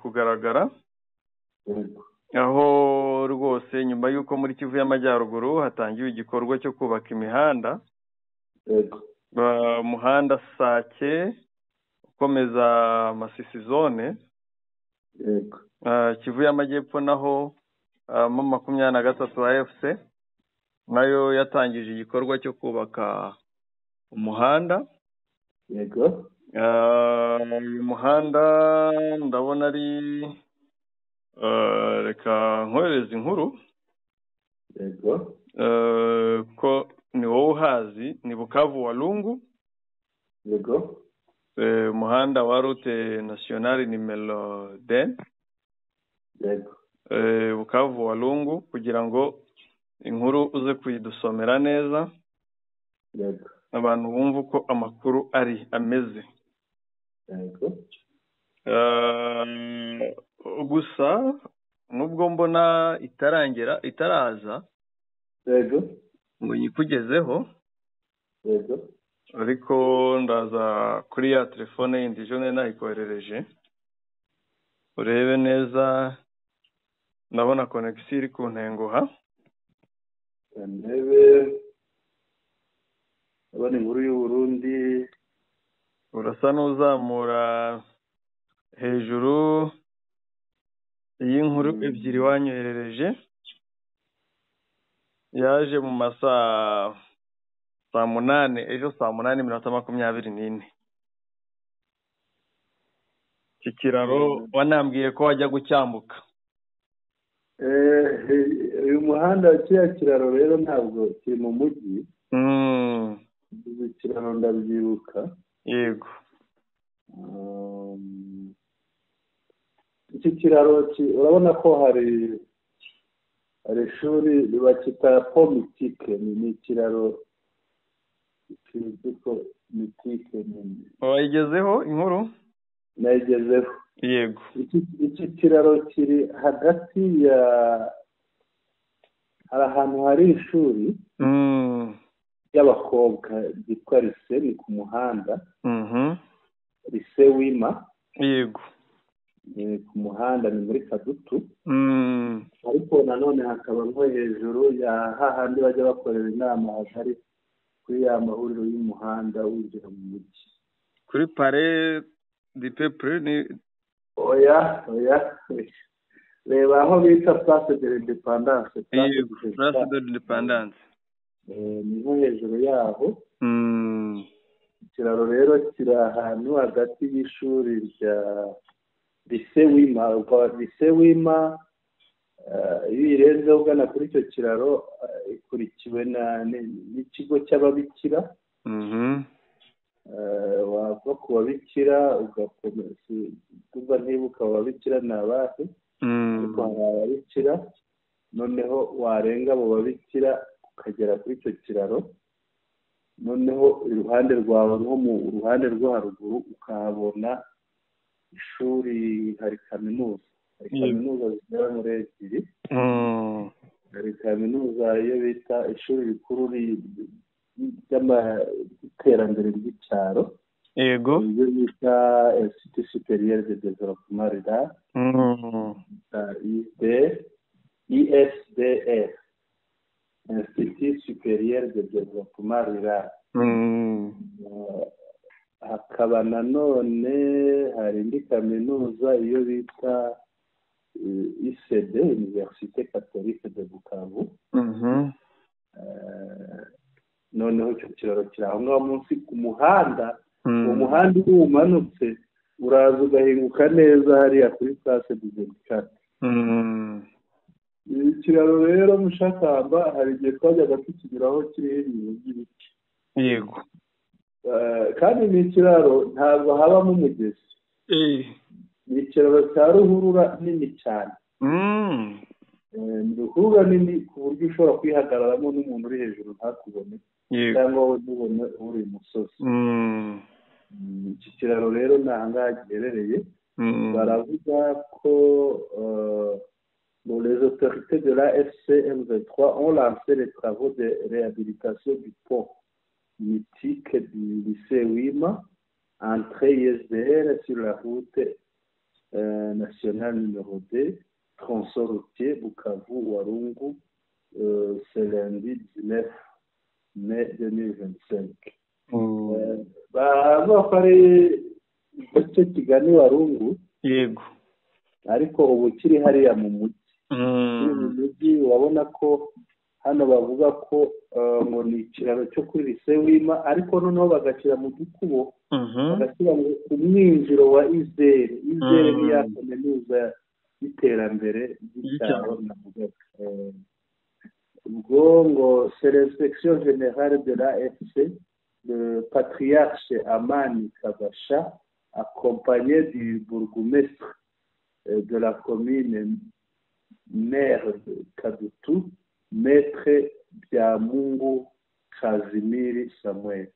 kugaragara. Yego. Aho rwose nyuma y'uko muri Kivu y'Amajyaruguru hatangiwe igikorwa cyo kubaka imihanda. Yego. Umuhanda Sake ukomeza Masisi zone. Yego. Kivu y'Amajyepfo naho mu 23 AFC nayo yatangije igikorwa cyo kubaka umuhanda. Yego. Uyu muhanda ndabona ari reka nkohereza inkuru. Yego. Ko ni wowe uhazi, ni Bukavu Walungu. Yego. Umuhanda wa route nationale numero 10. Yego. Bukavu Walungu, kugira ngo inkuru uze kuyidusomera neza. Yego. Abantu bumva uko amakuru ari ameze. Yego. Gusa nubwo mbona itaraza. Yego. ngo yikugezeho. Yego. Ariko ndaza kuri ya telefone yindi jone nayikoherereje urebe neza. Ndabona connection iri ku ntenguha. Ndebe abana inkuru y'u Burundi. Urasa n'uzamura hejuru iyi nkuru ebyiri wanyoherereje. Yaje mu masaa 8 ejo 8:24. Iki kiraro wanambwiye ko wajya gucyambuka. Uyu muhanda cya kiraro rero ntabwo kiri mu mujyi. Iki kiraro ndabyibuka. Yego. Iki kiraro urabona ko hari ishuri bakita Pomitike. Ni ikiraro cyitwa Mitike. Wayigezeho inkuru? Nayigezeho. Yego. Iki kiraro kiri hagati ya, hari ahantu hari ishuri y'abakobwa ryitwa Lycée, ni ku muhanda. Lycée Wima. Yego. Ku muhanda ni muri Kadutu. Ariko nanone hakaba nko hejuru ya hahandi bajya bakorera inama hari kuri ya mahuriro y'umuhanda winjira mu mujyi. Kuri Palais du Peuple ni oya. Reba aho bita Place de l'Indépendance. Place de l'Indépendance. Ni nko hejuru yaho. Ikiraro rero kiri ahantu hagati y'ishuri rya Lycée Wima. Lycée Wima iyo uyirenze ugana kuri icyo kiraro ikurikiwe n'ikigo cy'ababikira. Wava ku babikira ugakomeza ntibuka ababikira ni abahe. Ariko hari ababikira, noneho warenga abo babikira ukagera kuri icyo kiraro. Noneho iruhande rwawe nko mu ruhande rwo haruguru ukahabona ishuri, hari kaminuza. Hari kaminuza zigera muri ebyiri. Hari kaminuza iyo bita ishuri rikuru ry'iterambere ry'icyaro. Yego. Iyo bita Institut Supérieur de Développement Rural. ISDR. Institut Supérieur de Développement Rural. Hakaba nanone hari indi kaminuza iyo bita ICD, Université Catholique de Bukavu. Noneho icyo kiraro kiri aho ngaho munsi ku muhanda, uwo muhanda iyo umanutse uraza ugahinguka neza hariya kuri place du Vericate. Ikiraro rero Mushakamba hari igihe twajyaga tukinyuraho kiriho ibintu by'ibiti. Yego. Kandi ni ikiraro ntabwo habamo umugezi. Ni ikiraro cya ruhurura nini cyane. Ni ruhurura nini ku buryo ushobora kwihagararamo n'umuntu uri hejuru ntakubone cyangwa wowe ntubone uri imusozi. Iki kiraro rero ni aha ngaha giherereye. Baravuga ko les autorités de la FCM23 ont lancé les travaux de réhabilitation du pont mythique du lycée Wima, entrée ISDR sur la route nationale numéro 2, tronçon routier Bukavu-Walungu, ce lundi 19 mai 2025. Bavuga ko ari igice kigana Walungu, yego, ariko ubu kiri hariya mu mujyi. Mu mujyi urabona ko hano bavuga ko ngo ni ikiraro cyo kuri lycée Wima, ariko noneho bagashyira mu dukubo, bagashyira ku mwinjiro wa ISDR. ISDR ni ya kaminuza y'iterambere ry'icyaro navuga. Ubwo ngo c'est l'inspection générale de la FC, le patriarche Amani Kabasha, accompagné du bourgmestre de la commune, maire de Kadutu, maître Byamungu Kazimiri Samuel,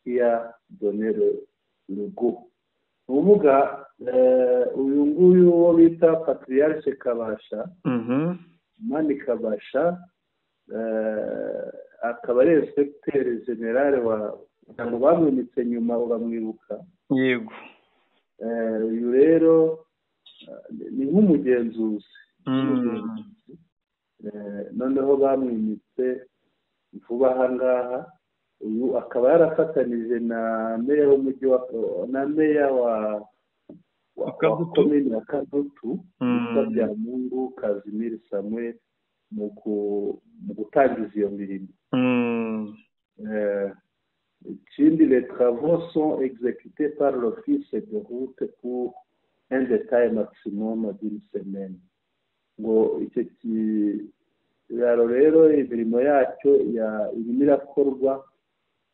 qui a donné le go. Uvuga uyu nguyu wo bita patriarche Kabasha, Amani Kabasha, akaba ari inspecteur general wa ngo bamwimitse nyuma uramwibuka. Yego. Uyu rero ni nk'umugenzuzi. Noneho bamwimitse vuba aha ngaha. Uyu akaba yarafatanije na meya w'umujyi na meya wa komini ya Kadutu, Byamungu Kazimiri Samuel, mu gutangiza iyo mirimo. Ikindi, les travaux sont exécutés par l'office de route pour un détail maximum d'une semaine. Ngo icyo kiraro rero imirimo yacyo irimo irakorwa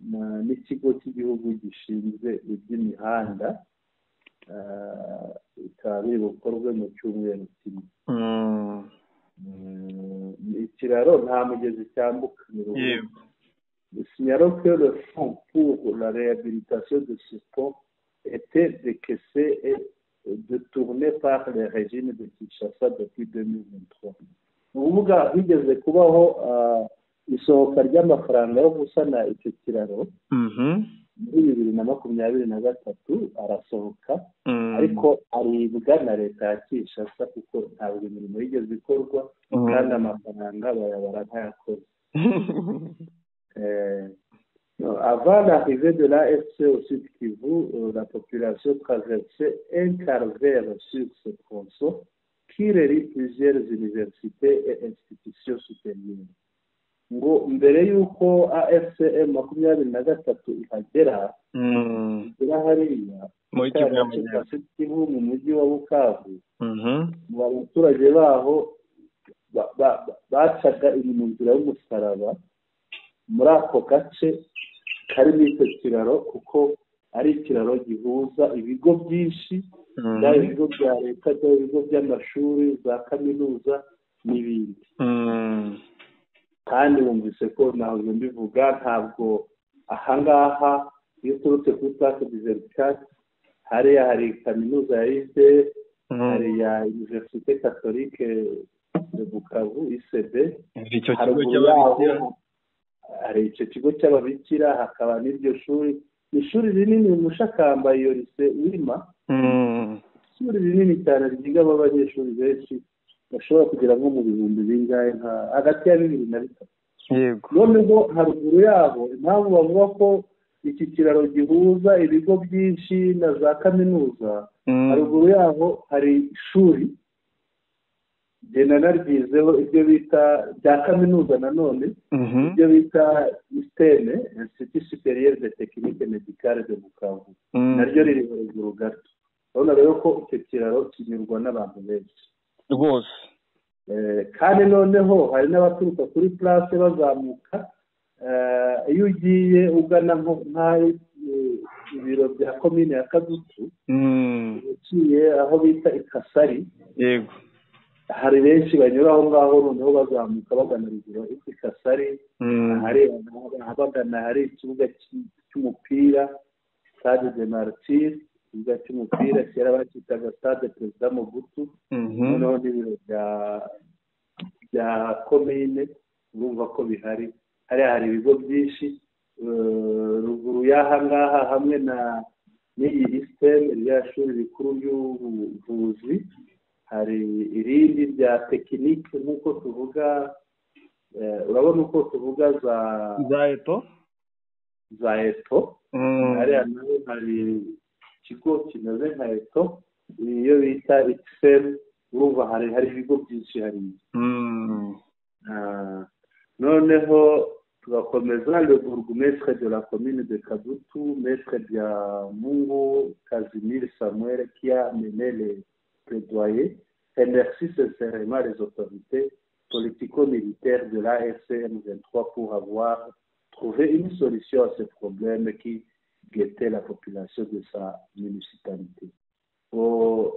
n'ikigo cy'igihugu gishinzwe iby'imihanda, bikaba biri bukorwe mu cyumweru kimwe. Ikiraro nta mugezi cyambuka. Signalons que le fonds pour la réhabilitation de ce pont était décaissé et détourné par les régimes de Kinshasa depuis 2023. Uvuga higeze kubaho isohoka ry'amafaranga yo gusana icyo kiraro muri 2023 arasohoka, ariko aribwa na leta ya Kinshasa kuko ntabwo imirimo yigeze ikorwa kandi amafaranga bayabara ntayakoze. Avant l'arrivée de l'AFC au Sud Kivu, la population traversait un calvaire sur ce tronçon qui relie plusieurs universités et institutions supérieures. Ngo mbere y'uko AFCM 23 ihagera hariya mu Kivu mu mujyi wa Bukavu, abaturage baho bacaga mu nzira y'umusaraba muri ako gace karimo icyo kiraro, kuko ari ikiraro gihuza ibigo byinshi, byaba ibigo bya leta, byaba ibigo by'amashuri, za kaminuza n'ibindi. Kandi bumvise ko nahoze mbivuga, ntabwo ahangaha iyo uturutse kuri place du Vericate hariya hari kaminuza ya ISDR, hari ya Université Catholique de Bukavu ICD, hari icyo kigo cy'ababikira, hakaba n'iryo shuri. Ishuri rinini mu Mushakamba, iyo lycée Wima, ishuri rinini cyane ryigamo abanyeshuri benshi bashobora kugera nko mu bihumbi bingahe, hagati ya 2 na 3. Yego. Noneho haruguru yabo, impamvu bavuga ko iki kiraro gihuza ibigo byinshi na za kaminuza, haruguru yaho hari ishuri genda naryizeho ibyo bita bya kaminuza nanone ibyo bita ISTEME Institut Supérieur de Technique Médicale de Bukavu naryo riri hejuru gato urabona rero ko icyo kiraro kinyurwa n'abantu benshi rwose kandi noneho hari n'abaturuka kuri place bazamuka iyo ugiye ugana nk'aho ibiro bya komine ya Kadutu uciye aho bita Ikasari yego hari benshi banyura aho ngaho noneho bazamuka bagana ruguru Ikasari hari ikibuga cy'umupira Stade de Martyrs ikibuga cy'umupira kera bakitaga Stade Perezida Mobutu noneho n'ibiro bya komine urumva ko bihari hari ibigo byinshi ruguru y'aha ngaha hamwe n'iyi ISTEME rya shuri rikuru ry'ubuvuzi hari irindi rya tekinike nk'uko tuvuga urabona uko tuvuga za eto hariya naho hari ikigo kimeze nka eto iyo bita ikiseri urumva hari ibigo byinshi hariya noneho tugakomeza le bourgmestre de la commune de Kadutu, maître Mungu Casimir Samuel qui a mené les plaidoyers et merci sincèrement les autorités politico-militaires de l'AFC M23 pour avoir trouvé une solution à ce problème qui guettait la population de sa municipalité. Au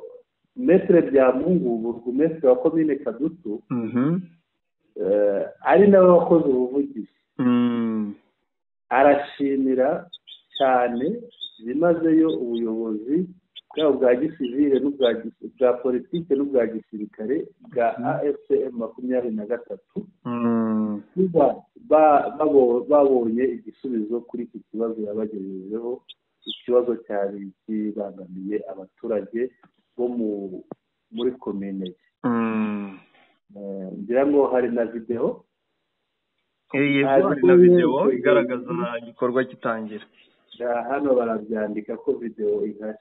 maître Mungu, bourgmestre de la commune de Kadutu, ari nawe wakoze ubuvugizi arashimira cyane bimazeyo ubuyobozi bwabo bwa gisivile n'ubwa politike n'ubwa gisirikare bwa AFCM 23 babonye igisubizo kuri iki kibazo yabagejejeho ikibazo cyari kibangamiye abaturage bo muri komine ngira ngo hari na video hari na video igaragaza igikorwa gitangira hano barabyandika ko video ihari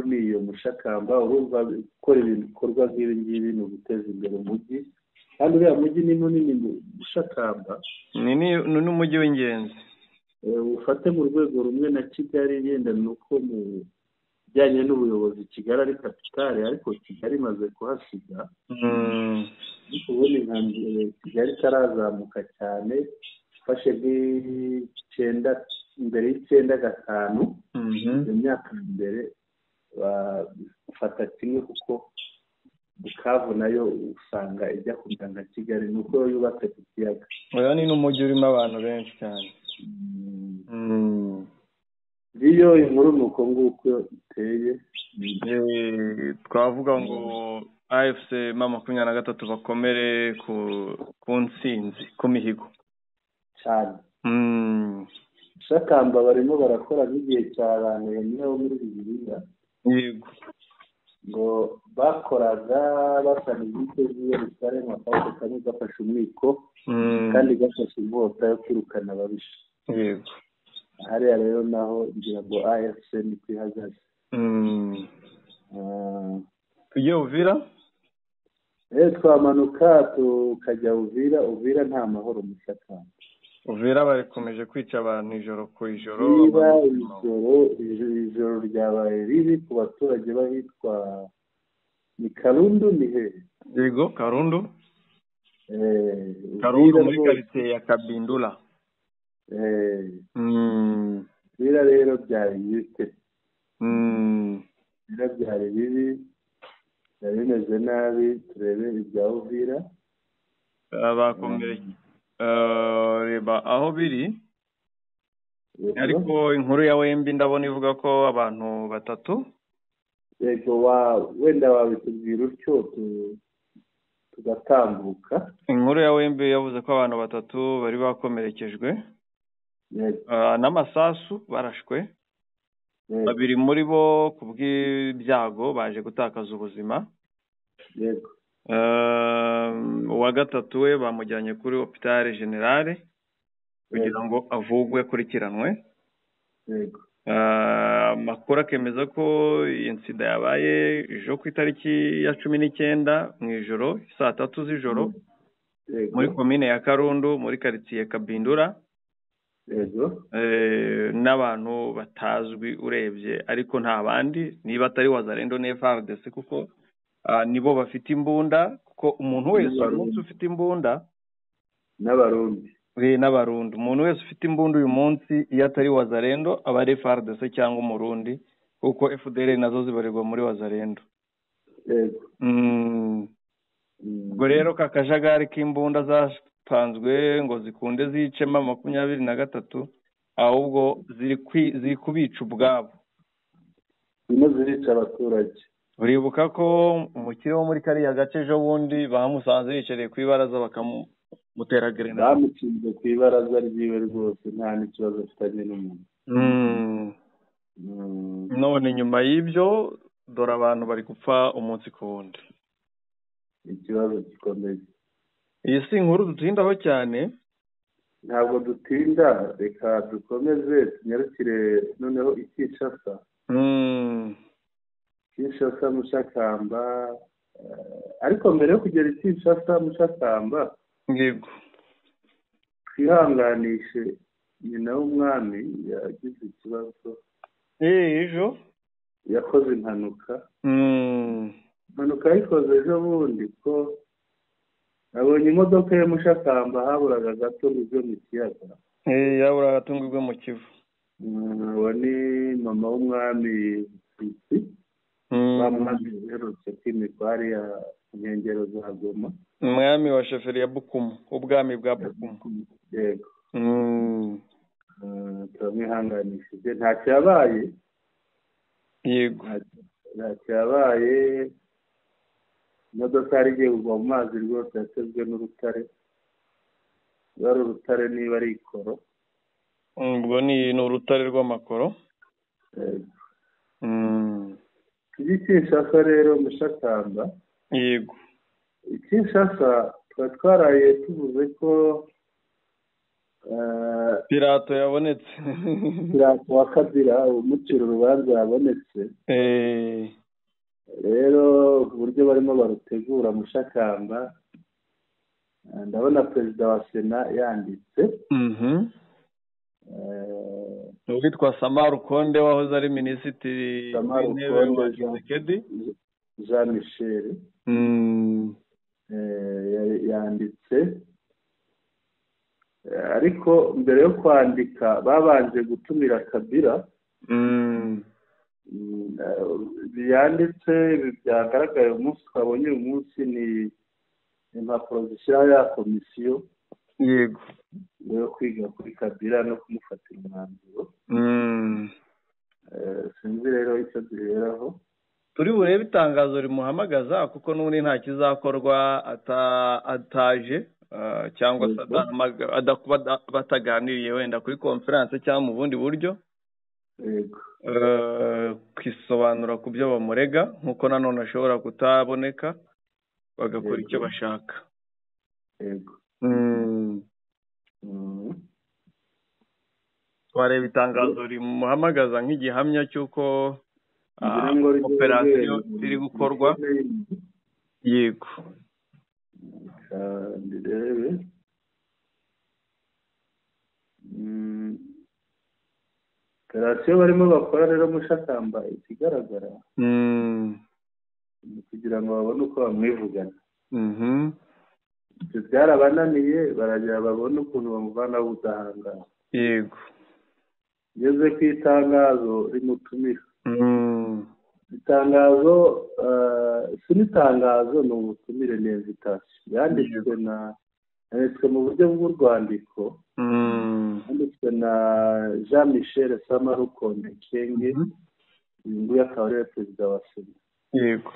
ni iyo Mushakamba urumva gukora ibikorwa nk'ibi ngibi ni uguteza imbere umujyi kandi uriya mujyi ni munini Mushakamba ni n'umujyi w'ingenzi ufate mu rwego rumwe na Kigali yenda nuko mu bijyanye n'ubuyobozi Kigali ari kapitale ariko Kigali imaze kuhasiga ubundi nka Kigali itarazamuka cyane ufashe imbere y'95 mu myaka mbere bafata kimwe kuko Bukavu nayo usanga ijya kumera nka Kigali nuko yubatse ku kiyaga oya ni n'umujyi urimo abantu benshi cyane iyo inkuru nuko nguko iteye twavuga ngo AFC M23 bakomere ku ntsinzi ku mihigo cyane Shakamba barimo barakora nk'igihe cy'abantu niho muri Bibiliya yego ngo bakoraga basana ibiti by'Yerusalemu akaboko kamwe gafashe umwiko kandi gafashe inkota yo kwirukana ababisha yego hariya rero naho ngira ngo AFC ni kwihagaze tujye Uvira twamanuka tukajya Uvira nta mahoro mu Shakamba Uvira bakomeje kwica abantu ijoro ku ijoro ijoro ryabaye ribi ku baturage bahitwa ni Karundu ni he yego Karundu muri quartier ya Kabindula Uvira rero byari bite byari bibi byari bimeze nabi turebe ibya Uvira bakomereye reba aho biri ariko inkuru ya Wembi ndabona ivuga ko abantu batatu yego wenda wabitubwira utyo tugatambuka inkuru ya Wembi yavuze ko abantu batatu bari bakomerekejwe n'amasasu barashwe babiri muri bo kubw'ibyago baje gutakaza ubuzima yego uwa gatatu we bamujyanye kuri hôpital générale kugira ngo avugwe akurikiranwe amakuru akemeza ko iyi nsida yabaye ejo ku itariki ya 19 mu ijoro saa 3 z'ijoro muri komine ya Karundu muri quartier Kabindura n'abantu batazwi urebye ariko nta bandi niba atari Wazalendo na FARDC kuko nibo bafite imbunda kuko umuntu wese ufite imbunda n'abarundi umuntu wese ufite imbunda uyu munsi iyo atari Wazalendo aba ari FARDC cyangwa umurundi kuko FDL nazo zibarirwa muri Wazalendo. Ubwo rero kakajagari k'imbunda zapanzwe ngo zikunde zicema 23 ahubwo ziri kubica ubwabo zirica abaturage. Uribuka ko umukire wo muri kariya gace ejo bundi bamusanze yicereye ku ibaraza bakamutera grenade, bamukinze ku ibaraza ryiwe rwose nta n'ikibazo afitanye n'umuntu. None nyuma y'ibyo dore abantu bari gupfa umunsi ku wundi, ikibazo gikomeye. Iyi si inkuru dutindaho cyane, ntabwo dutinda, reka dukomeze tunyarukire noneho Kinshasa. Kinshasa Mushakamba, ariko mbere yo kugera Kinshasa Mushakamba yego twihanganishe nyina w'umwami yagize ikibazo ejo yakoze impanuka. Impanuka yayikoze ejo bundi ko nabonye imodoka yo Mushakamba haburaga gato ngo mu kiyaga. Yaburaga gato ngo mu Kivu. Uwo ni mama w'umwami bamwami uherutse kwimikwa ya nkengero za Goma, umwami wa sheferi ya Bukumu, ubwami bwa Bukumu. Yego. Turamwihanganishije, ntacyo yabaye. Yego. Ntacyo yabaye. Imodoka yari igiye kugwa mu mazi rwose yatezwe n'urutare. Rwari urutare niba ari ikoro. Ubwo ni urutare rw'amakoro. Kinshasa rero Mushakamba. Yego. Kinshasa twaraye tuvuze ko Pirato yabonetse. Pirato wa Kabila umuciro urubanza yabonetse. Rero uburyo barimo barutegura Mushakamba, ndabona perezida wa Sena yanditse. Witwa Samaru Konde wahoze ari minisitiri w'intebe wa Tshisekedi, Jean Michel. Yanditse, ariko mbere yo kwandika babanje gutumira Kabila. Yanditse byagaragaye umunsi twabonye uyu munsi ni impapuro zishyiraho ya komisiyo. Yego. Yo kwiga kuri Kabila no kumufatira umwanzuro. Sinzi rero icyo duheraho. Turi burebe itangazo rimuhamagaza kuko n'ubundi nta kizakorwa ataje cyangwa se bataganiriye wenda kuri conference cyangwa mu bundi buryo. Yego. Kwisobanura ku byo bamurega nkuko nanone ashobora kutaboneka bagakora icyo bashaka. Yego. Twareba itangazo rimuhamagaza nk'igihamya cy'uko operasiyo iri gukorwa. Yego. Ndirebe. Operasiyo barimo bakora rero Mushakamba ikigaragara kugira ngo babone uko bamwivugana. Ibyo byarabananiye, baragira babone ukuntu bamuvanaho ubudahangara. Yego. Ngeze ku itangazo rimutumira. Itangazo si n'itangazo ni ubutumire ni invitation. Yanditswe mu buryo bw'urwandiko. Yanditswe na Jean Michel Samaru Konde Kenge, uyu nguyu akaba ari perezida wa Sena. Yego.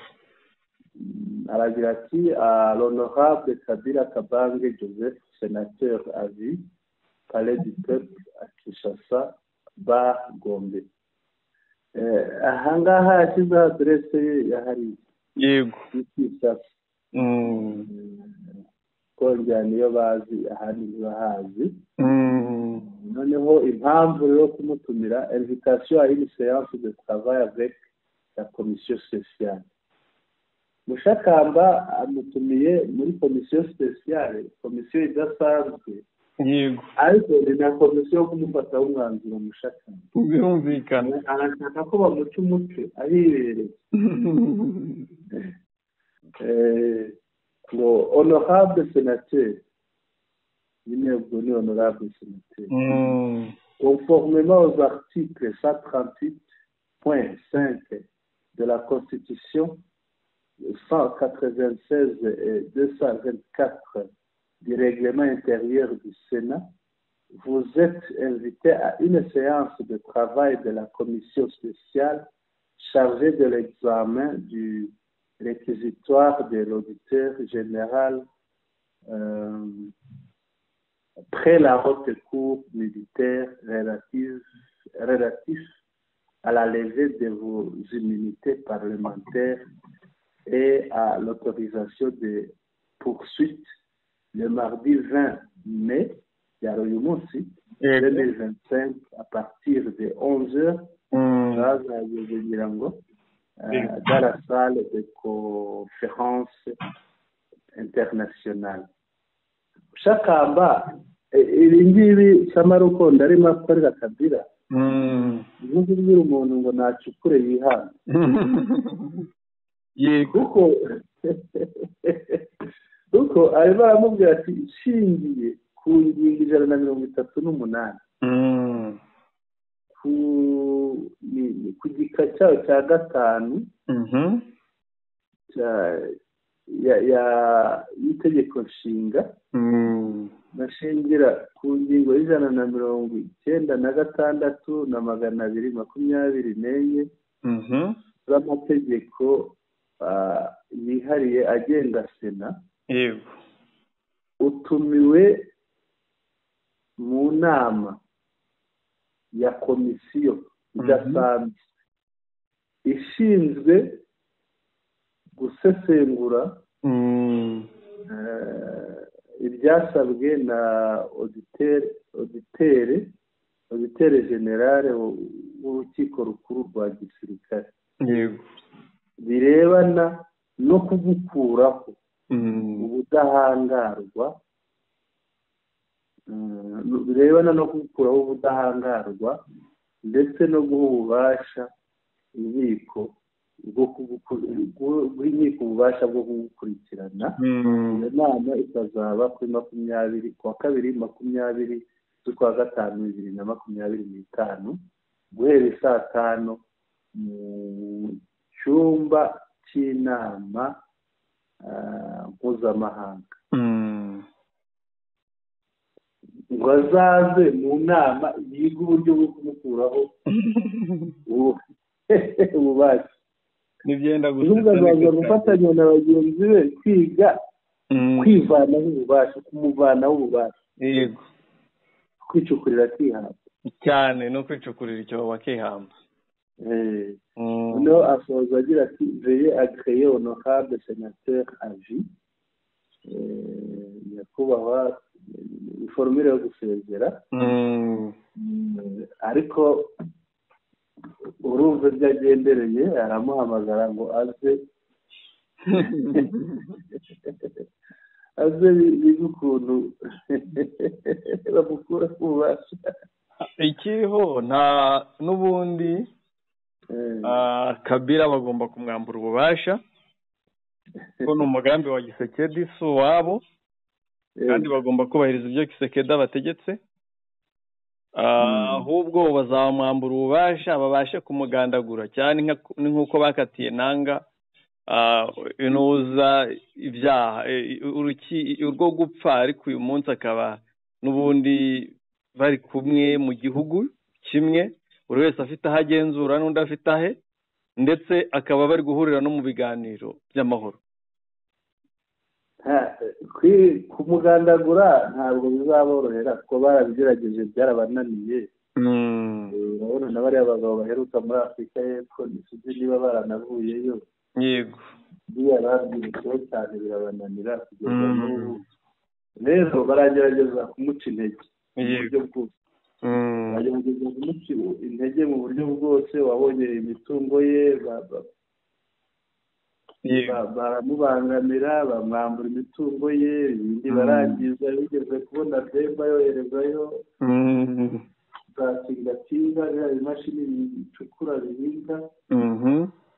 Aragira ati l'honorable Kabila Kabange Joseph, sénateur à vie, palais du peuple à Kinshasa, Bar Gombe. Ahangaha yashyizeho aderese ye yahariye. Yego. Kinshasa. kongera niyo bazi ahandi ntibahazi. Noneho impamvu rero kumutumira invitation à une séance de travail avec la commission spéciale. Mushakamba amutumiye muri komisiyo spéciale, komisiyo idasanzwe. Yego. Ariko ni na komisiyo yo kumufataho umwanzuro Mushakamba. Birumvikana. Arashaka ko bamuca umutwe ahibereye. Ngo honorable sénateur. Honorable sénateur. Conformément aux articles 138.5 de la Constitution, 196 et 224 du règlement intérieur du Sénat, vous êtes invité à une séance de travail de la commission spéciale chargée de l'examen du réquisitoire de l'auditeur général près la haute cour militaire relatif à la levée de vos immunités parlementaires et à l'autorisation de poursuites le mardi 20 mai, 2025, à partir de 11h, dans la salle de conférence internationale. Shakamba, iri ngibi Samarukondo arimo akorera Kabila, ubundi bwira umuntu ngo nacukure yihana. Kuko arimo aramubwira ati nshingiye ku ngingo 138 ku gika cyayo cya gatanu y'itegeko nshinga, bashingira ku ngingo 196 na 224 z'amategeko yihariye agenga Sena. Yego. Utumiwe mu nama ya komisiyo idasanzwe ishinzwe gusesengura ibyasabwe na auditeur generale w'urukiko rukuru rwa gisirikare. Yego. Birebana no kugukuraho ubudahangarwa, ndetse no guha ububasha inkiko ububasha bwo kugukurikirana. Iyo nama ikazaba kuri 20 z'ukwa gatanu 2025 guhera saa 5 mu cyumba cy'inama mpuzamahanga. Ngo azaze mu nama yiga uburyo bwo kumukuraho ububasha. Nibyenda gusa gufatanya na bagenzi be kwiga kwivanaho ububasha, kumuvanaho ububasha. Yego. Kwicukurira akihamba cyane, no kwicukurira icyo wakihamba. No asoza agira ati veuillez agréer honorable sénateur à vie. Nyakubahwa formule yo gusezera. Ariko urumva byagendereye, aramuhamagara ngo aze biga ukuntu bamukura ku bubasha. Ikiriho nta n'ubundi Kabila bagomba kumwambura ububasha, ko ni umugambi wa Gisekedi si uwabo, kandi bagomba kubahiriza ibyo Gisekedi abategetse. Ahubwo bazamwambura ububasha babashe kumugandagura cyane nk'uko bakatiye nanga inuza ibyaha urwo gupfa, ariko uyu munsi akaba n'ubundi bari kumwe mu gihugu kimwe, buri wese afite aho agenzura n'undi afite ahe, ndetse akaba bari guhurira no mu biganiro by'amahoro. Kumugandagura ntabwo bizaborohera kuko barabigerageje byarabananiye. Urabona na bariya bagabo baheruka muri Afurika y'Epfo ntisuzi niba baranavuyeyo. Yego. Biriya babyirutseho cyane birabananira kugeza n'ubu. rero baragerageza kumuca intege mu buryo bwose baragerageza kumuca intege mu buryo bwose. wabonye imitungo ye baramubangamira, bamwambura imitungo ye, ibindi barangiza. bigeze kubona Bemba yoherezayo za tingatinga, imashini bicukura bihinga,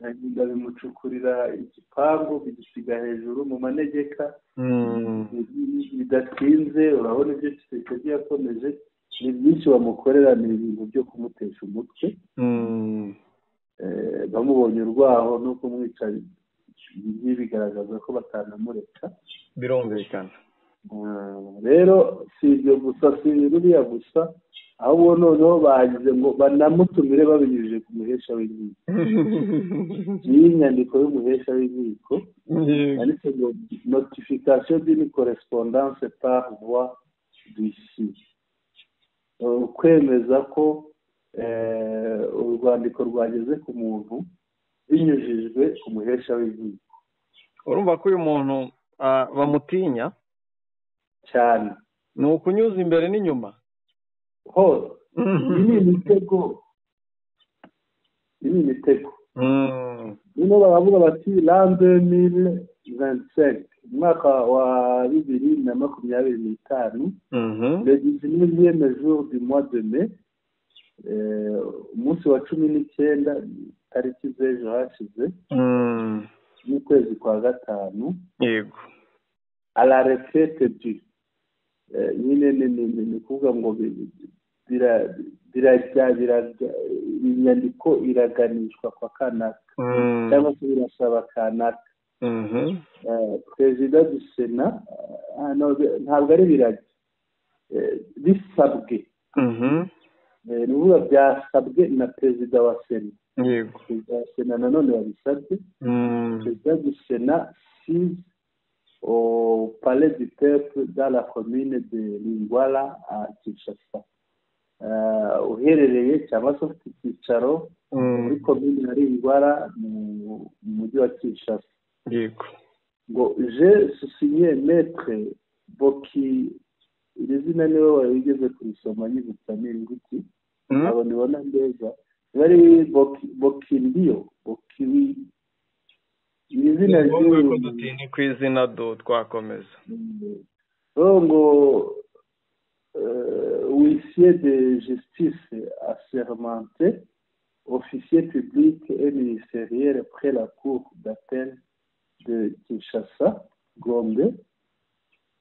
bihinga bimucukurira igipangu bigisiga hejuru mu manegeka. bidatinze urabona ibyo Tshisekedi yakomeje, ni byinshi bamukorera, ni ibintu byo kumutesha umutwe. bamubonye urwaho no kumwica, ibi bigaragaza ko batanamureka, birumvikana. rero si ibyo gusa, si ruriya gusa, ahubwo noneho bagize ngo banamutumire babinyujije ku muhesha w'inkiko. iyi nyandiko y'umuhesha w'inkiko yanditse ngo notification d'une correspondance par voie d'huissier, kwemeza ko urwandiko rwageze ku muntu binyujijwe ku muhesha w'inkiko. urumva ko uyu muntu bamutinya cyane, ni ukunyuza imbere n'inyuma hose. iyi ni imitego, niyo baravuga bati l'an 2025, umwaka wa 2025, le 19e jour du mois de mai, umunsi wa 19 tariki z'ejo hashize n'ukwezi kwa gatanu, yego, à la retraite du nyine ni kuvuga ngo inyandiko iraganishwa kwa kanaka cyangwa se birasaba kanaka. perezida du sena ntabwo ari biragi, bisabwe, ni ukuvuga byasabwe na perezida wa sena. perezida wa sena nanone wabisabye. perezida du sena size au palais du peuple dans la commune de Lingwala à Kinshasa. uherereye cyangwa se ufite icyicaro muri commune ya Lingwala mu mujyi wa Kinshasa. yego, ngo je signé maître Boki, iri zina niwe wigeze kurisoma nyibutsa n'inguki abo nibona mbega bari Boki ndio Boki izina ryo dutinde ku izina twakomeza. ngo huissier de justice assermenté, officier public et ministériel près la cour d'appel de Kinshasa, Gombe.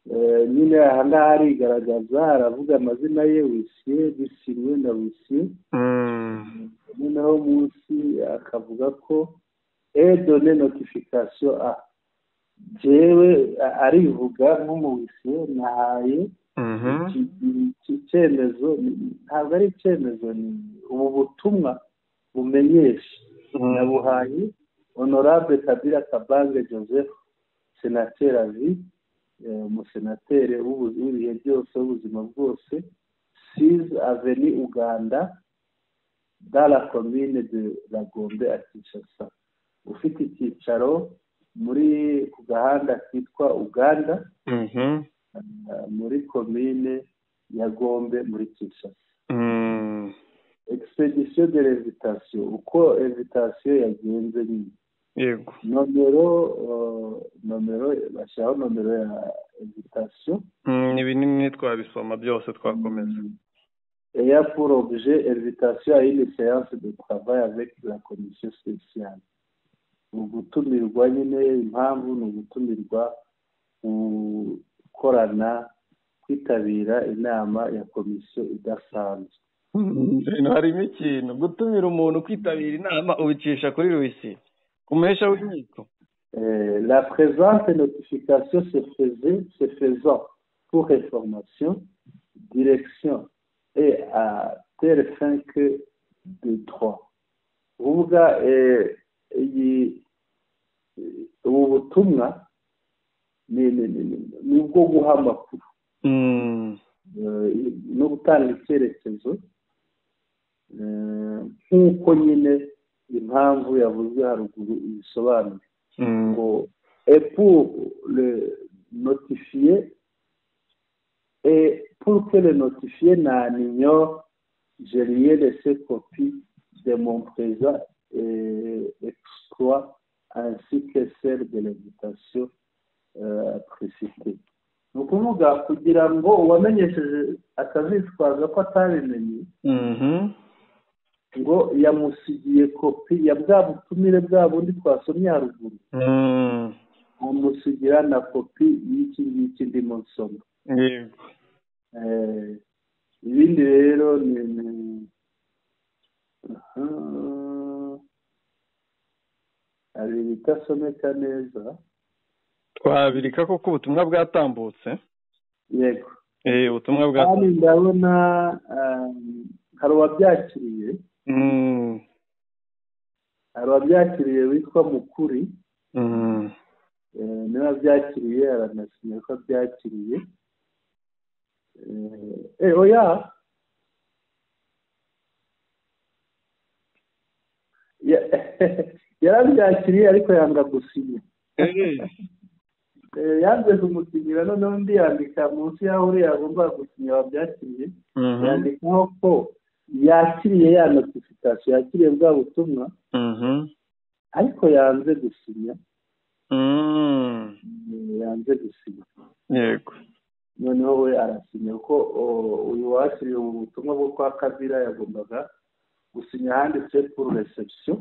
nyine aha ngaha arigaragaza, aravuga amazina ye, huissier, bisinywe na huissier. noneho munsi akavuga ko et donner notification a jewe arivuga nk'umuhuissier nahaye icyemezo, ntabwo ari icyemezo, ni ubu butumwa bumenyesha nabuhaye honorable Kabila Kabange Joseph, sénateur à vie, umusenateri w'ibihe byose w'ubuzima bwose, 6 avenue Uganda dans la commune de la Gombe à Kinshasa, ufite icyicaro muri ku gahanda kitwa Uganda muri commune ya Gombe muri Kinshasa. expedition de l'invitation, uko invitation yagenze nyine. yego, nomero bashaho nomero ya invitation, ni binini twabisoma byose twakomeza. et ya pour objet invitation à une séance de travail avec la commission spéciale. ugutumirwa nyine, impamvu ni ugutumirwa gukorana, kwitabira inama ya komisiyo idasanzwe. harimo ikintu gutumira umuntu kwitabira inama ubicisha kuri ruisi ku muhesha w'inkiko. La présente notification se faisant pour information, direction et à telle fin que de droit. uvuga ubu butumwa ni ubwo guha amakuru no gutanga icyerekezo, nk'uko nyine impamvu yavuzwe haruguru ibisobanuro. ngo et pour le notifier Et pour que le notifié n'ignore, je lui ai laissé copie de mon présent exploit ainsi que celle de l'invitation précitée. Ni ukuvuga kugira ngo uwamenyesheje akazitwaza ko atabimenye ngo yamusigiye kopi ya bwa butumire bwa bundi twasomye haruguru amusigira na kopi y'iki ngiki ndimo nsoma. Ibindi rero ni hari ibitasomeka neza twabirika koko ubutumwa bwatambutse. Yego ubutumwa bwatambutse kandi ndabona hari uwabyakiriye witwa Mukuri niba abyakiriye aranasinya ko abyakiriye. Oya yarabyakiriye ariko yanga gusinya. Yanze kumusinyira noneho undi yandika munsi y'aho uriya agomba gusinya wabyakiriye yandikaho ko yakiriye ya notification yakiriye bwa butumwa ariko yanze gusinya. Yanze gusinya. Yego. Noneho we arasinya ko uyu wakiriye ubu butumwa bwo kwa Kabira yagombaga gusinya handitse pour reception.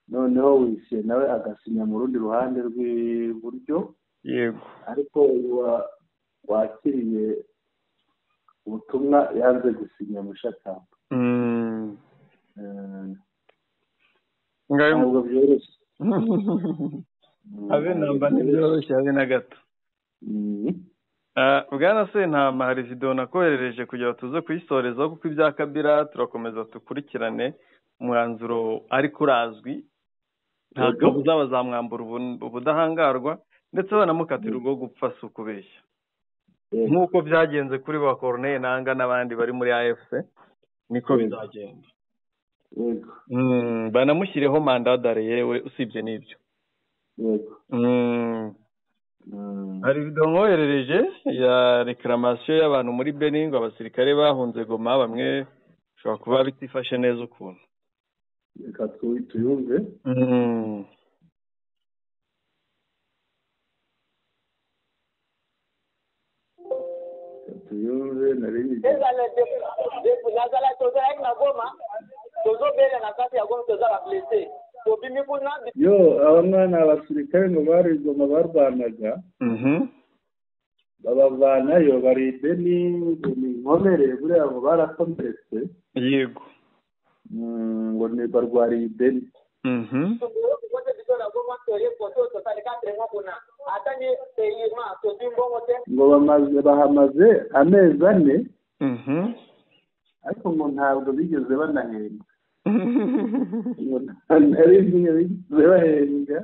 Noneho wishyuye nawe agasinya mu rundi ruhande rw'iburyo. Yego. Ariko wakiriye ubutumwa yanze gusinya mu Shakamba. Ntabwo byoroshye. Habe namba ntibyoroshye habe na gato. Bwana Sentama hari video nakoherereje kugira ngo tuze kuyisorezaho kuko ibya Kabira turakomeza dukurikirane umwanzuro ariko urazwi ntabwo bazamwambura ubudahangarwa ndetse banamukatira ubwo gupfa si ukubeshya nk'uko byagenze kuri ba Corneille Nanga n'abandi bari muri AFC niko bizagenda. Banamushyireho mandat d'arrêt yewe usibye n'ibyo. Hari video nkoherereje ya reclamation y'abantu muri Benin abasirikare bahunze Goma bamwe shobora kuba bitifashe neza ukuntu. Reka tuyumve. Tuyumve na rimwe. Yo abana abasirikare ngo bari Goma barwanaga babavanayo bari Beni inkomere buriya ngo barakomeretse. Yego. Ngo ni barwariye Beni. Ngo bahamaze amezi 4 ariko ngo ntabwo bigeze banahembwa. Nari bigeze bahembwa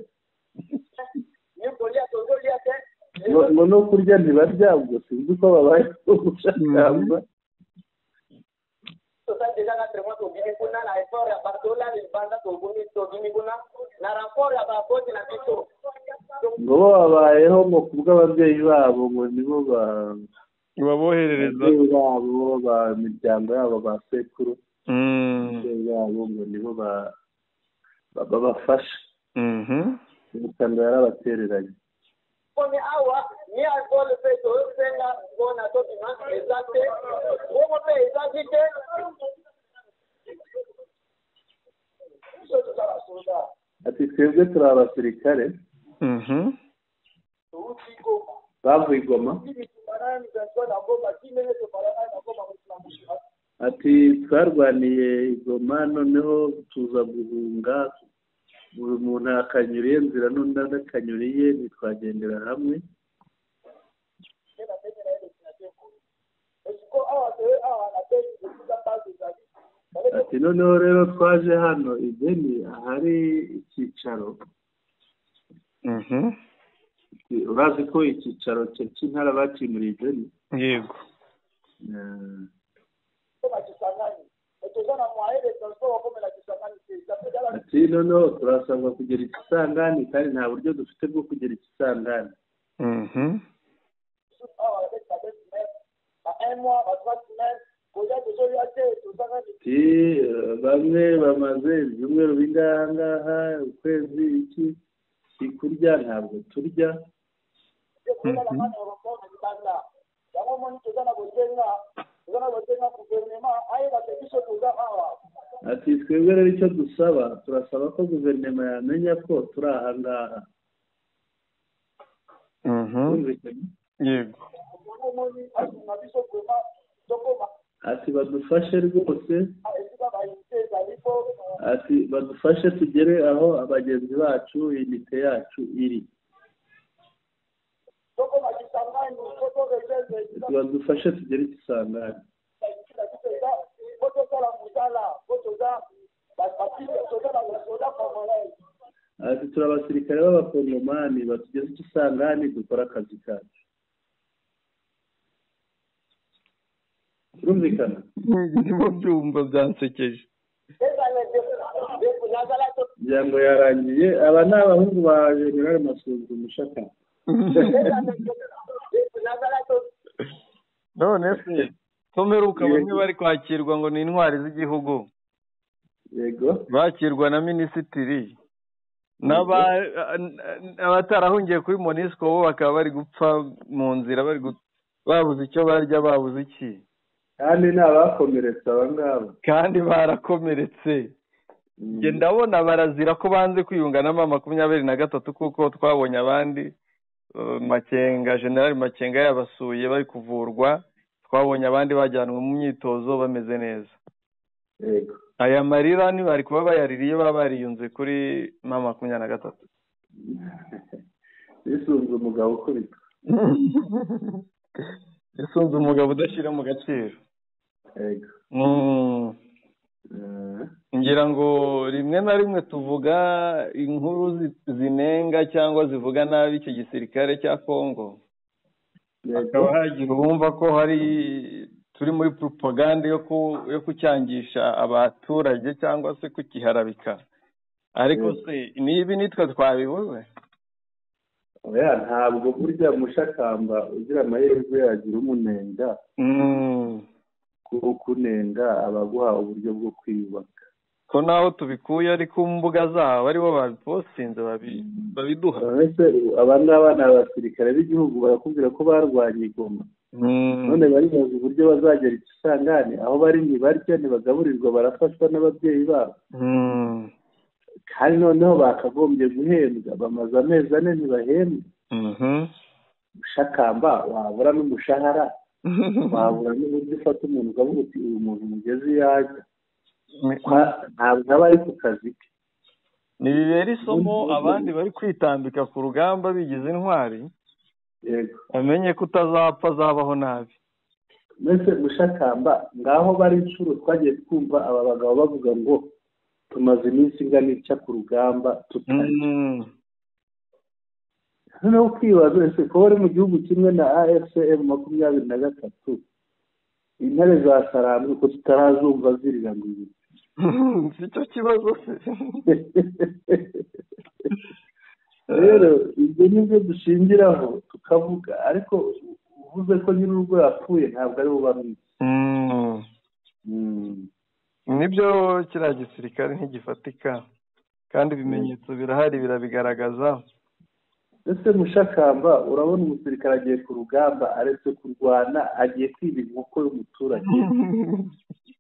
ngo no kurya ntibarya ubwo sinzi ko babaye ubushakamba. ngo babayeho ngo kubw'ababyeyi babo ngo nibo baboherereza babo ba miryango yabo ba sekuru yabo ngo nibo babafasha. Umukanda yarabatereranye. Ati twebwe turi abasirikare bavuye Goma. Ati twarwaniye Goma noneho tuza guhunga buri muntu akanyuriye nzira n'undi akanyuriye ntitwagendera hamwe. Ati noneho rero twaje hano Ibeni ahari icyicaro. Urazi ko icyicaro cy'intara bakimuriye Ibeni? Yego. Ati noneho turasabwa kugera Ikisangani kandi nta buryo dufite bwo kugera Ikisangani. bamwe bamaze ibyumweru bingahangaha ukwezi iki kurya ntabwo turya. Ati twebwe rero icyo dusaba, turasaba ko guverinoma yamenya ko turi aha ngaha. Yego. Ati badufashe rwose, ati badufashe tugere aho abagenzi bacu inite yacu iri. Badufashe tugere Kisangani. Ati turi abasirikare b'abakongomani batugeze Kisangani dukora akazi kacu. Turumvikana? Ndimo byumva byansekeje. Kugira ngo yarangiye, aba ni abahungu ba General Masunzu Mushaka. None se Tomeruka bamwe bari kwakirwa ngo ni intwari z'igihugu. Yego. Bakirwa na minisitiri. Abatarahungiye kuri Monisco bo bakaba bari gupfa mu nzira, babuze icyo barya, babuze iki. Kandi n'abakomeretse abangaba. Kandi barakomeretse. Nge ndabona barazira ko banze kwiyunga na 23 kuko twabonye abandi Makenga, General Makenga yabasuye bari kuvurwa, twabonye abandi bajyanwe mu myitozo bameze neza. Yego. Aya marira ni bari kuba bayaririye bariyunze kuri 23. Bisunze umugabo ukubita. Bisunze umugabo udashyira mu gaciro. Yego. Ngira ngo rimwe na rimwe tuvuga inkuru zinenga cyangwa zivuga nabi icyo gisirikare cya Kongo. Akaba hagira ubumva ko turi muri propaganda yo kucyangisha abaturage cyangwa se kukiharabika. Ariko se nibi nitwe twabibuze? Oya, ntabwo burya Mushakamba ugira amahirwe yagira umunenga. Kunenga abaguha uburyo bwo kwiyubaka. Ko naho tubikuye ari ku mbuga zabo aribo babipostinze babiduha. Abangaba ni abasirikare b'igihugu barakubwira ko barwanye Goma. None baribaza uburyo bazagera Kisangani, aho bari ntibarya ntibagaburirwa, barafashwa n'ababyeyi babo. Kandi noneho bakagombye guhembwa, bamaze amezi 4 ntibahembwa. Mushakamba wabura n'umushahara, wabura n'uburyo ufata umuntu ukavuga uti uyu muntu mugezi yajya. Ntabwo aba ari ku kazi ke. Nibibera isomo abandi bari kwitambika ku rugamba bigize intwari. Yego. Amenye ko utazapfa azabaho nabi. Mbese Mushakamba ngaho bari inshuro twagiye twumva aba bagabo bavuga ngo tumaze iminsi ingana icya ku rugamba tutarya. Noneho ukibaza ese ko bari mu gihugu kimwe na AFCM 23 intare za Sarambwe ko tutarazumva zirira ngo ibi. Sicyo kibazo se. Rero ibyo nibyo dushingiraho tukavuga, ariko uvuze ko nyir'urugo yapfuye ntabwo ari buba mwiza. Nibyo kiriya gisirikare ntigifatika kandi ibimenyetso birahari birabigaragaza. Ese Mushakamba urabona umusirikare agiye ku rugamba aretse kurwana agiye kwiba inkoko y'umuturage.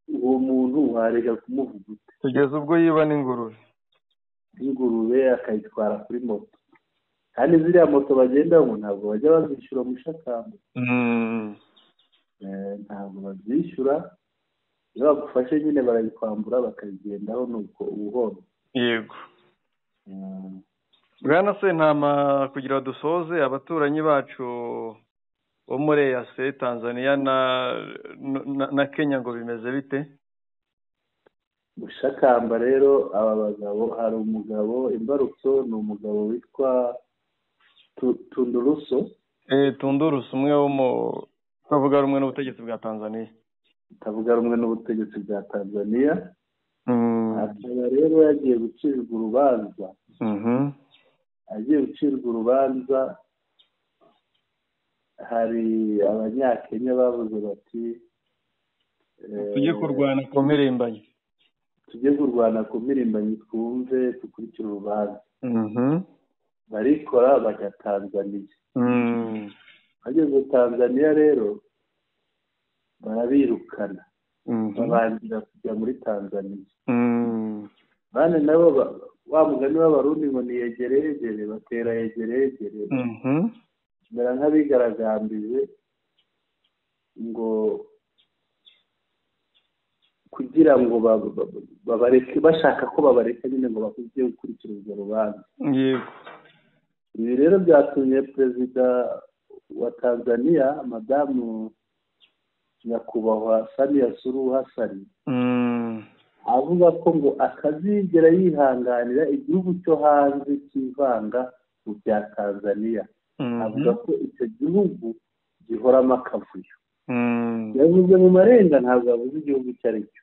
Uwo muntu warega kumuvuga ute? Kugeza ubwo yiba n'ingurube akayitwara kuri moto. Kandi ziriya moto bagendaho ntabwo bajya bazishyura Mushakamba. Ntabwo bazishyura, iyo bagufashe nyine barayikwambura bakayigendaho nuko ubuhondo. Yego. Bwana Sentama, kugira dusoze, abaturanyi bacu bo muri EAC, Tanzania na Kenya ngo bimeze bite? Mushakamba rero aba bagabo, hari umugabo imbarutso, ni umugabo witwa Tunduruso. Tunduruso, umwe wo mu tavuga rumwe n'ubutegetsi bwa Tanzania. Tavuga rumwe n'ubutegetsi bwa Tanzania. Akaba rero yagiye gucirwa urubanza. Agiye gucirwa urubanza hari abanyakenya bavuze bati tujye kurwana ku mpirimbanyi twumve dukurikire urubanza. barikora bajya Tanzania. bageze Tanzania rero barabirukana babangira kujya muri Tanzania. bane nabo wa mugani w'abarundi ngo ni yegereyegere batera yegereyegere mera nk'abigaragambije ngo kugira ngo babareke bashaka ko babareka nyine ngo bakujye gukurikira urwo rubanza. ibi rero byatumye perezida wa Tanzania madamu nyakubahwa Samia Suluhu Hassan avuga ko ngo akazigera yihanganira igihugu cyo hanze kivanga mu bya Tanzania. avuga ko icyo gihugu gihoramo akavuyo. yavuze mu marenga ntabwo avuze igihugu icyo ari cyo.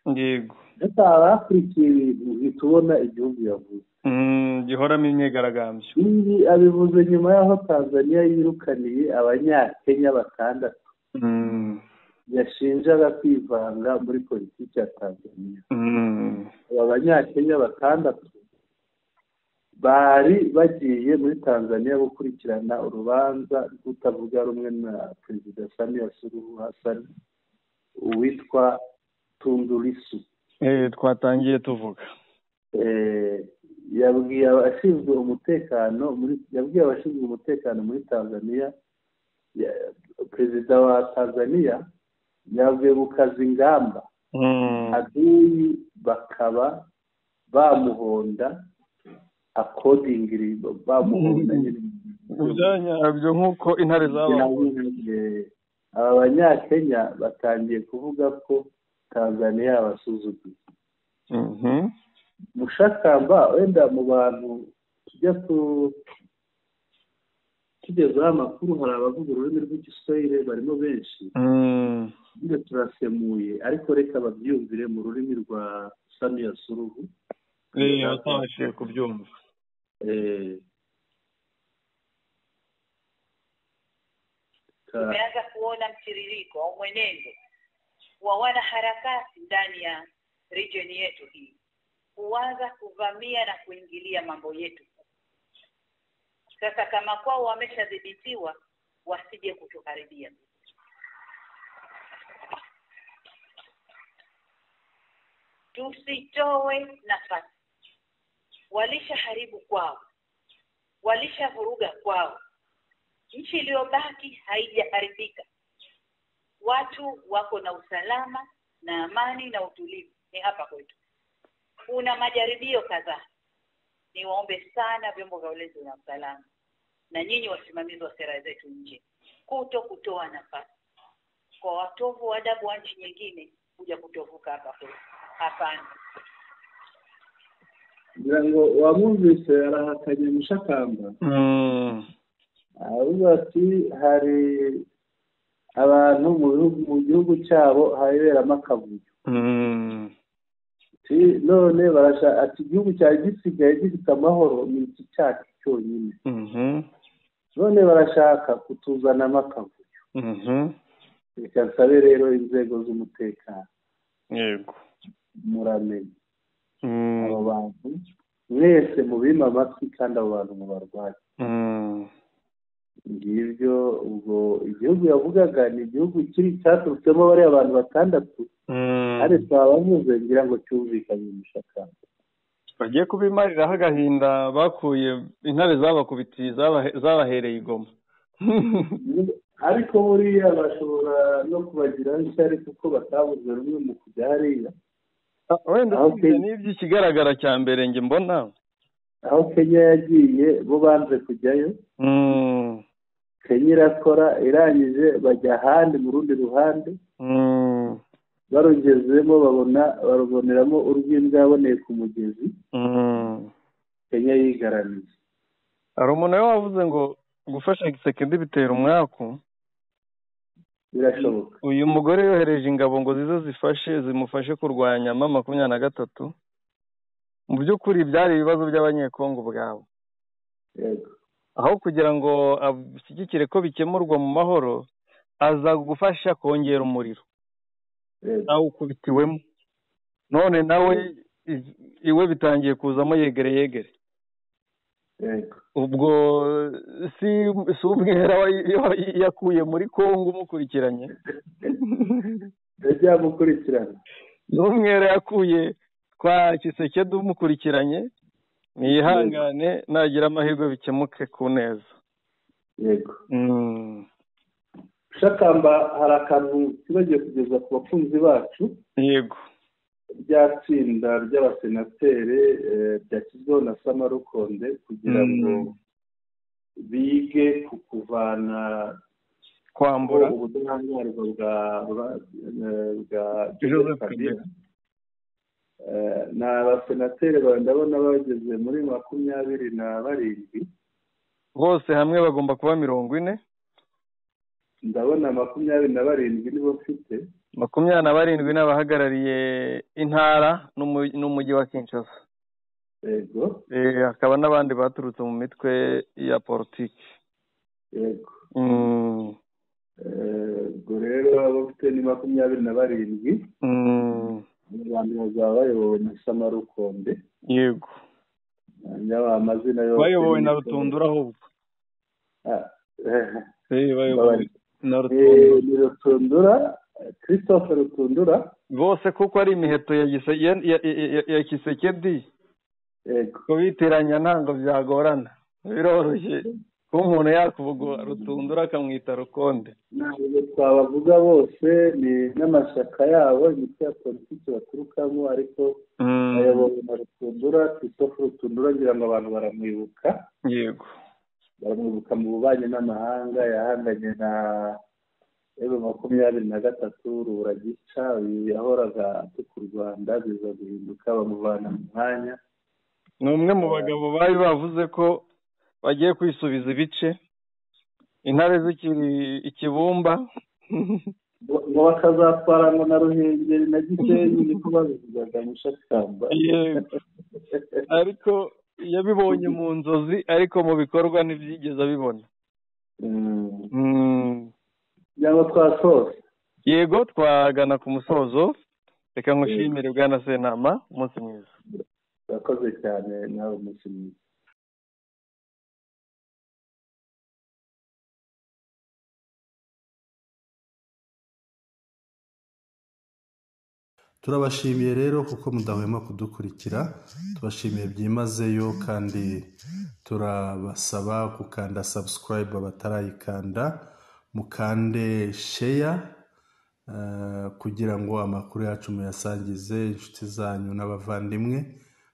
ndetse abakurikiye ibintu ntitubona igihugu yavuze. gihoramo imyigaragambyo. ibi abivuze nyuma y'aho Tanzania yirukaniye abanyakenya 6 yashinjaga kwivanga muri politiki ya Tanzania. aba banyakenya 6 bari bagiye muri Tanzania gukurikirana urubanza rw'utavuga rumwe na perezida Samia Suluhu Hassan uwitwa Tundu Lissu. twatangiye tuvuga. yabwiye abashinzwe umutekano muri Tanzania. perezida wa Tanzania yavuye gukaza ingamba aduyi bakaba bamuhonda accordingly bamuhonda nyine byanyabyo nk'uko intare zabaye. aba banyakenya batangiye kuvuga ko Tanzania yabasuzuguye. Mushakamba wenda mu bantu tugezeho amakuru hari abavuga ururimi rw'igiswahili barimo benshi. Ibyo turasemuye ariko reka babyumvire mu rurimi rwa Samia Suluhu. atabashije kubyumva. Tumeanza kuona mtiririko au mwenendo wa wanaharakati ndani ya region yetu hii kuanza kuvamia na kuingilia mambo yetu. Sasa kama kwao wameshadhibitiwa, wasije kutukaribia. Tusitoe nafasi. Walishaharibu kwao, walishavuruga kwao. Nchi iliyobaki haijaharibika. Watu wako na usalama na amani na utulivu ni hapa kwetu. Kuna majaribio kadhaa. Niwaombe sana vyombo vya ulinzi na usalama na nyinyi wasimamizi wa sera zetu nje kutoa nafasi kwa watovu wa adabu wa nchi nyingine kuja kutovuka hapa kwetu. Hapana. ngo wamwumvise arahakanye Mushakamba. avuga ati hari abantu mu gihugu cyabo haberamo akavuyo. none barasha ati igihugu cyari gisigaye gifite amahoro ni iki cyacu cyonyine. none barashaka kutuzanamo akavuyo. reka nsabe rero inzego z'umutekano muramenye abo bantu mwese mubima amatwi kandi abo bantu mubarwaye. ngibyo ubwo igihugu yavugaga ni igihugu kiri cyaturutsemo bari abantu 6 ari twabavuze ngira ngo cyumvikanye Mushakamba. bagiye kubimariraho agahinda bakuye intare zabakubitiye zabahereye igoma. ariko buriya bashobora no kubagiraho ishyari kuko batabuze rumwe mu kujya hariya. wenda n'ibyo ikigaragara cya mbere nge mbona aho Kenya yagiye bo banze kujyayo. Kenya irakora irangije bajya ahandi mu rundi ruhande. barugezemo baruboneramo urw'imbwa yaboneye ku mugezi. Kenya yigaramiye. hari umuntu wavuze ngo gufasha Gisekedi bitera umwaku. birashoboka. uyu mugore yohereje ingabo ngo zize zimufashe kurwanya M23. mu by'ukuri byari ibibazo by'abanyekongo bwabo. yego aho kugira ngo ashyigikire ko bikemurwa mu mahoro aza gufasha kongera umuriro awukubitiwemo none nawe iwe bitangiye kuzamo yegere ubwo si umwera yakuye muri Kongo umukurikiranye yamukurikirana ni umwera yakuye kwa Kisekedi umukurikiranye niyihangane nagira amahirwe bikemuke ku neza yego Shakamba hari akantu tubagiye kugeza ku bakunzi bacu yego rya tsinda ry'abasenateri ryashyizweho na Samarukonde kugira ngo bige ku kuvana kwambura ubudahangarwa bwa Joseph Kabila ni abasenateri ndabona bageze muri 27 bose hamwe bagomba kuba 40 ndabona 27 nibo mfite 27 n'abahagarariye intara n'umujyi wa Kinshasa yego hakaba n'abandi baturutse mu mitwe ya politiki yego ubwo rero abafite ni 27 abantu bazaba bayobowe na Samarukonde yego amazina yose bayobowe na Rutundura ahubwo bayobowe na Rutundura Christophe Rutundura bose kuko ari imiheto ya Kisekedi ko biteranya ntango byagorana biroroshye ko umuntu yakuvuga Rutundura akamwita Rukonde ntabwo twabavuga bose ni n'amashyaka yabo imitwe ya politiki baturukamo ariko ayobowe na Rutundura Christophe Rutundura ngira ngo abantu baramwibuka yego baramwibuka mu bubanyi n'amahanga yahanganye na M23 Ruragica yahoraga atuka u Rwanda biza guhinduka bamuvana mu mwanya ni umwe mu bagabo bari bavuze ko bagiye kwisubiza ibice intare zikiri ikibumba ngo bakazatwara ngo na Ruhengeri na Gisenyi niko babivugaga mu Shakamba ariko yabibonye mu nzozi ariko mu bikorwa ntibyigeze abibona cyangwa twasoza yego twagana ku musozo reka ngushimire bwana Sentama umunsi mwiza urakoze cyane nawe umunsi mwiza turabashimiye rero kuko mudahwema kudukurikira tubashimiye byimazeyo kandi turabasaba gukanda subscribe abatarayikanda mukande share kugira ngo amakuru yacu muyasangize inshuti zanyu n'abavandimwe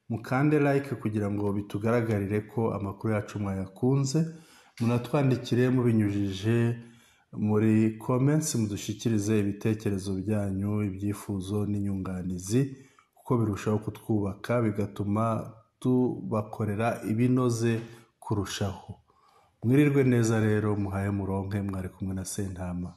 mukande like kugira ngo bitugaragarire ko amakuru yacu mwayakunze munatwandikire mubinyujije muri comments mudushyikirize ibitekerezo byanyu ibyifuzo n'inyunganizi kuko birushaho kutwubaka bigatuma tubakorera ibinoze kurushaho mwirirwe neza rero muhaye muronke mwari kumwe na Sentama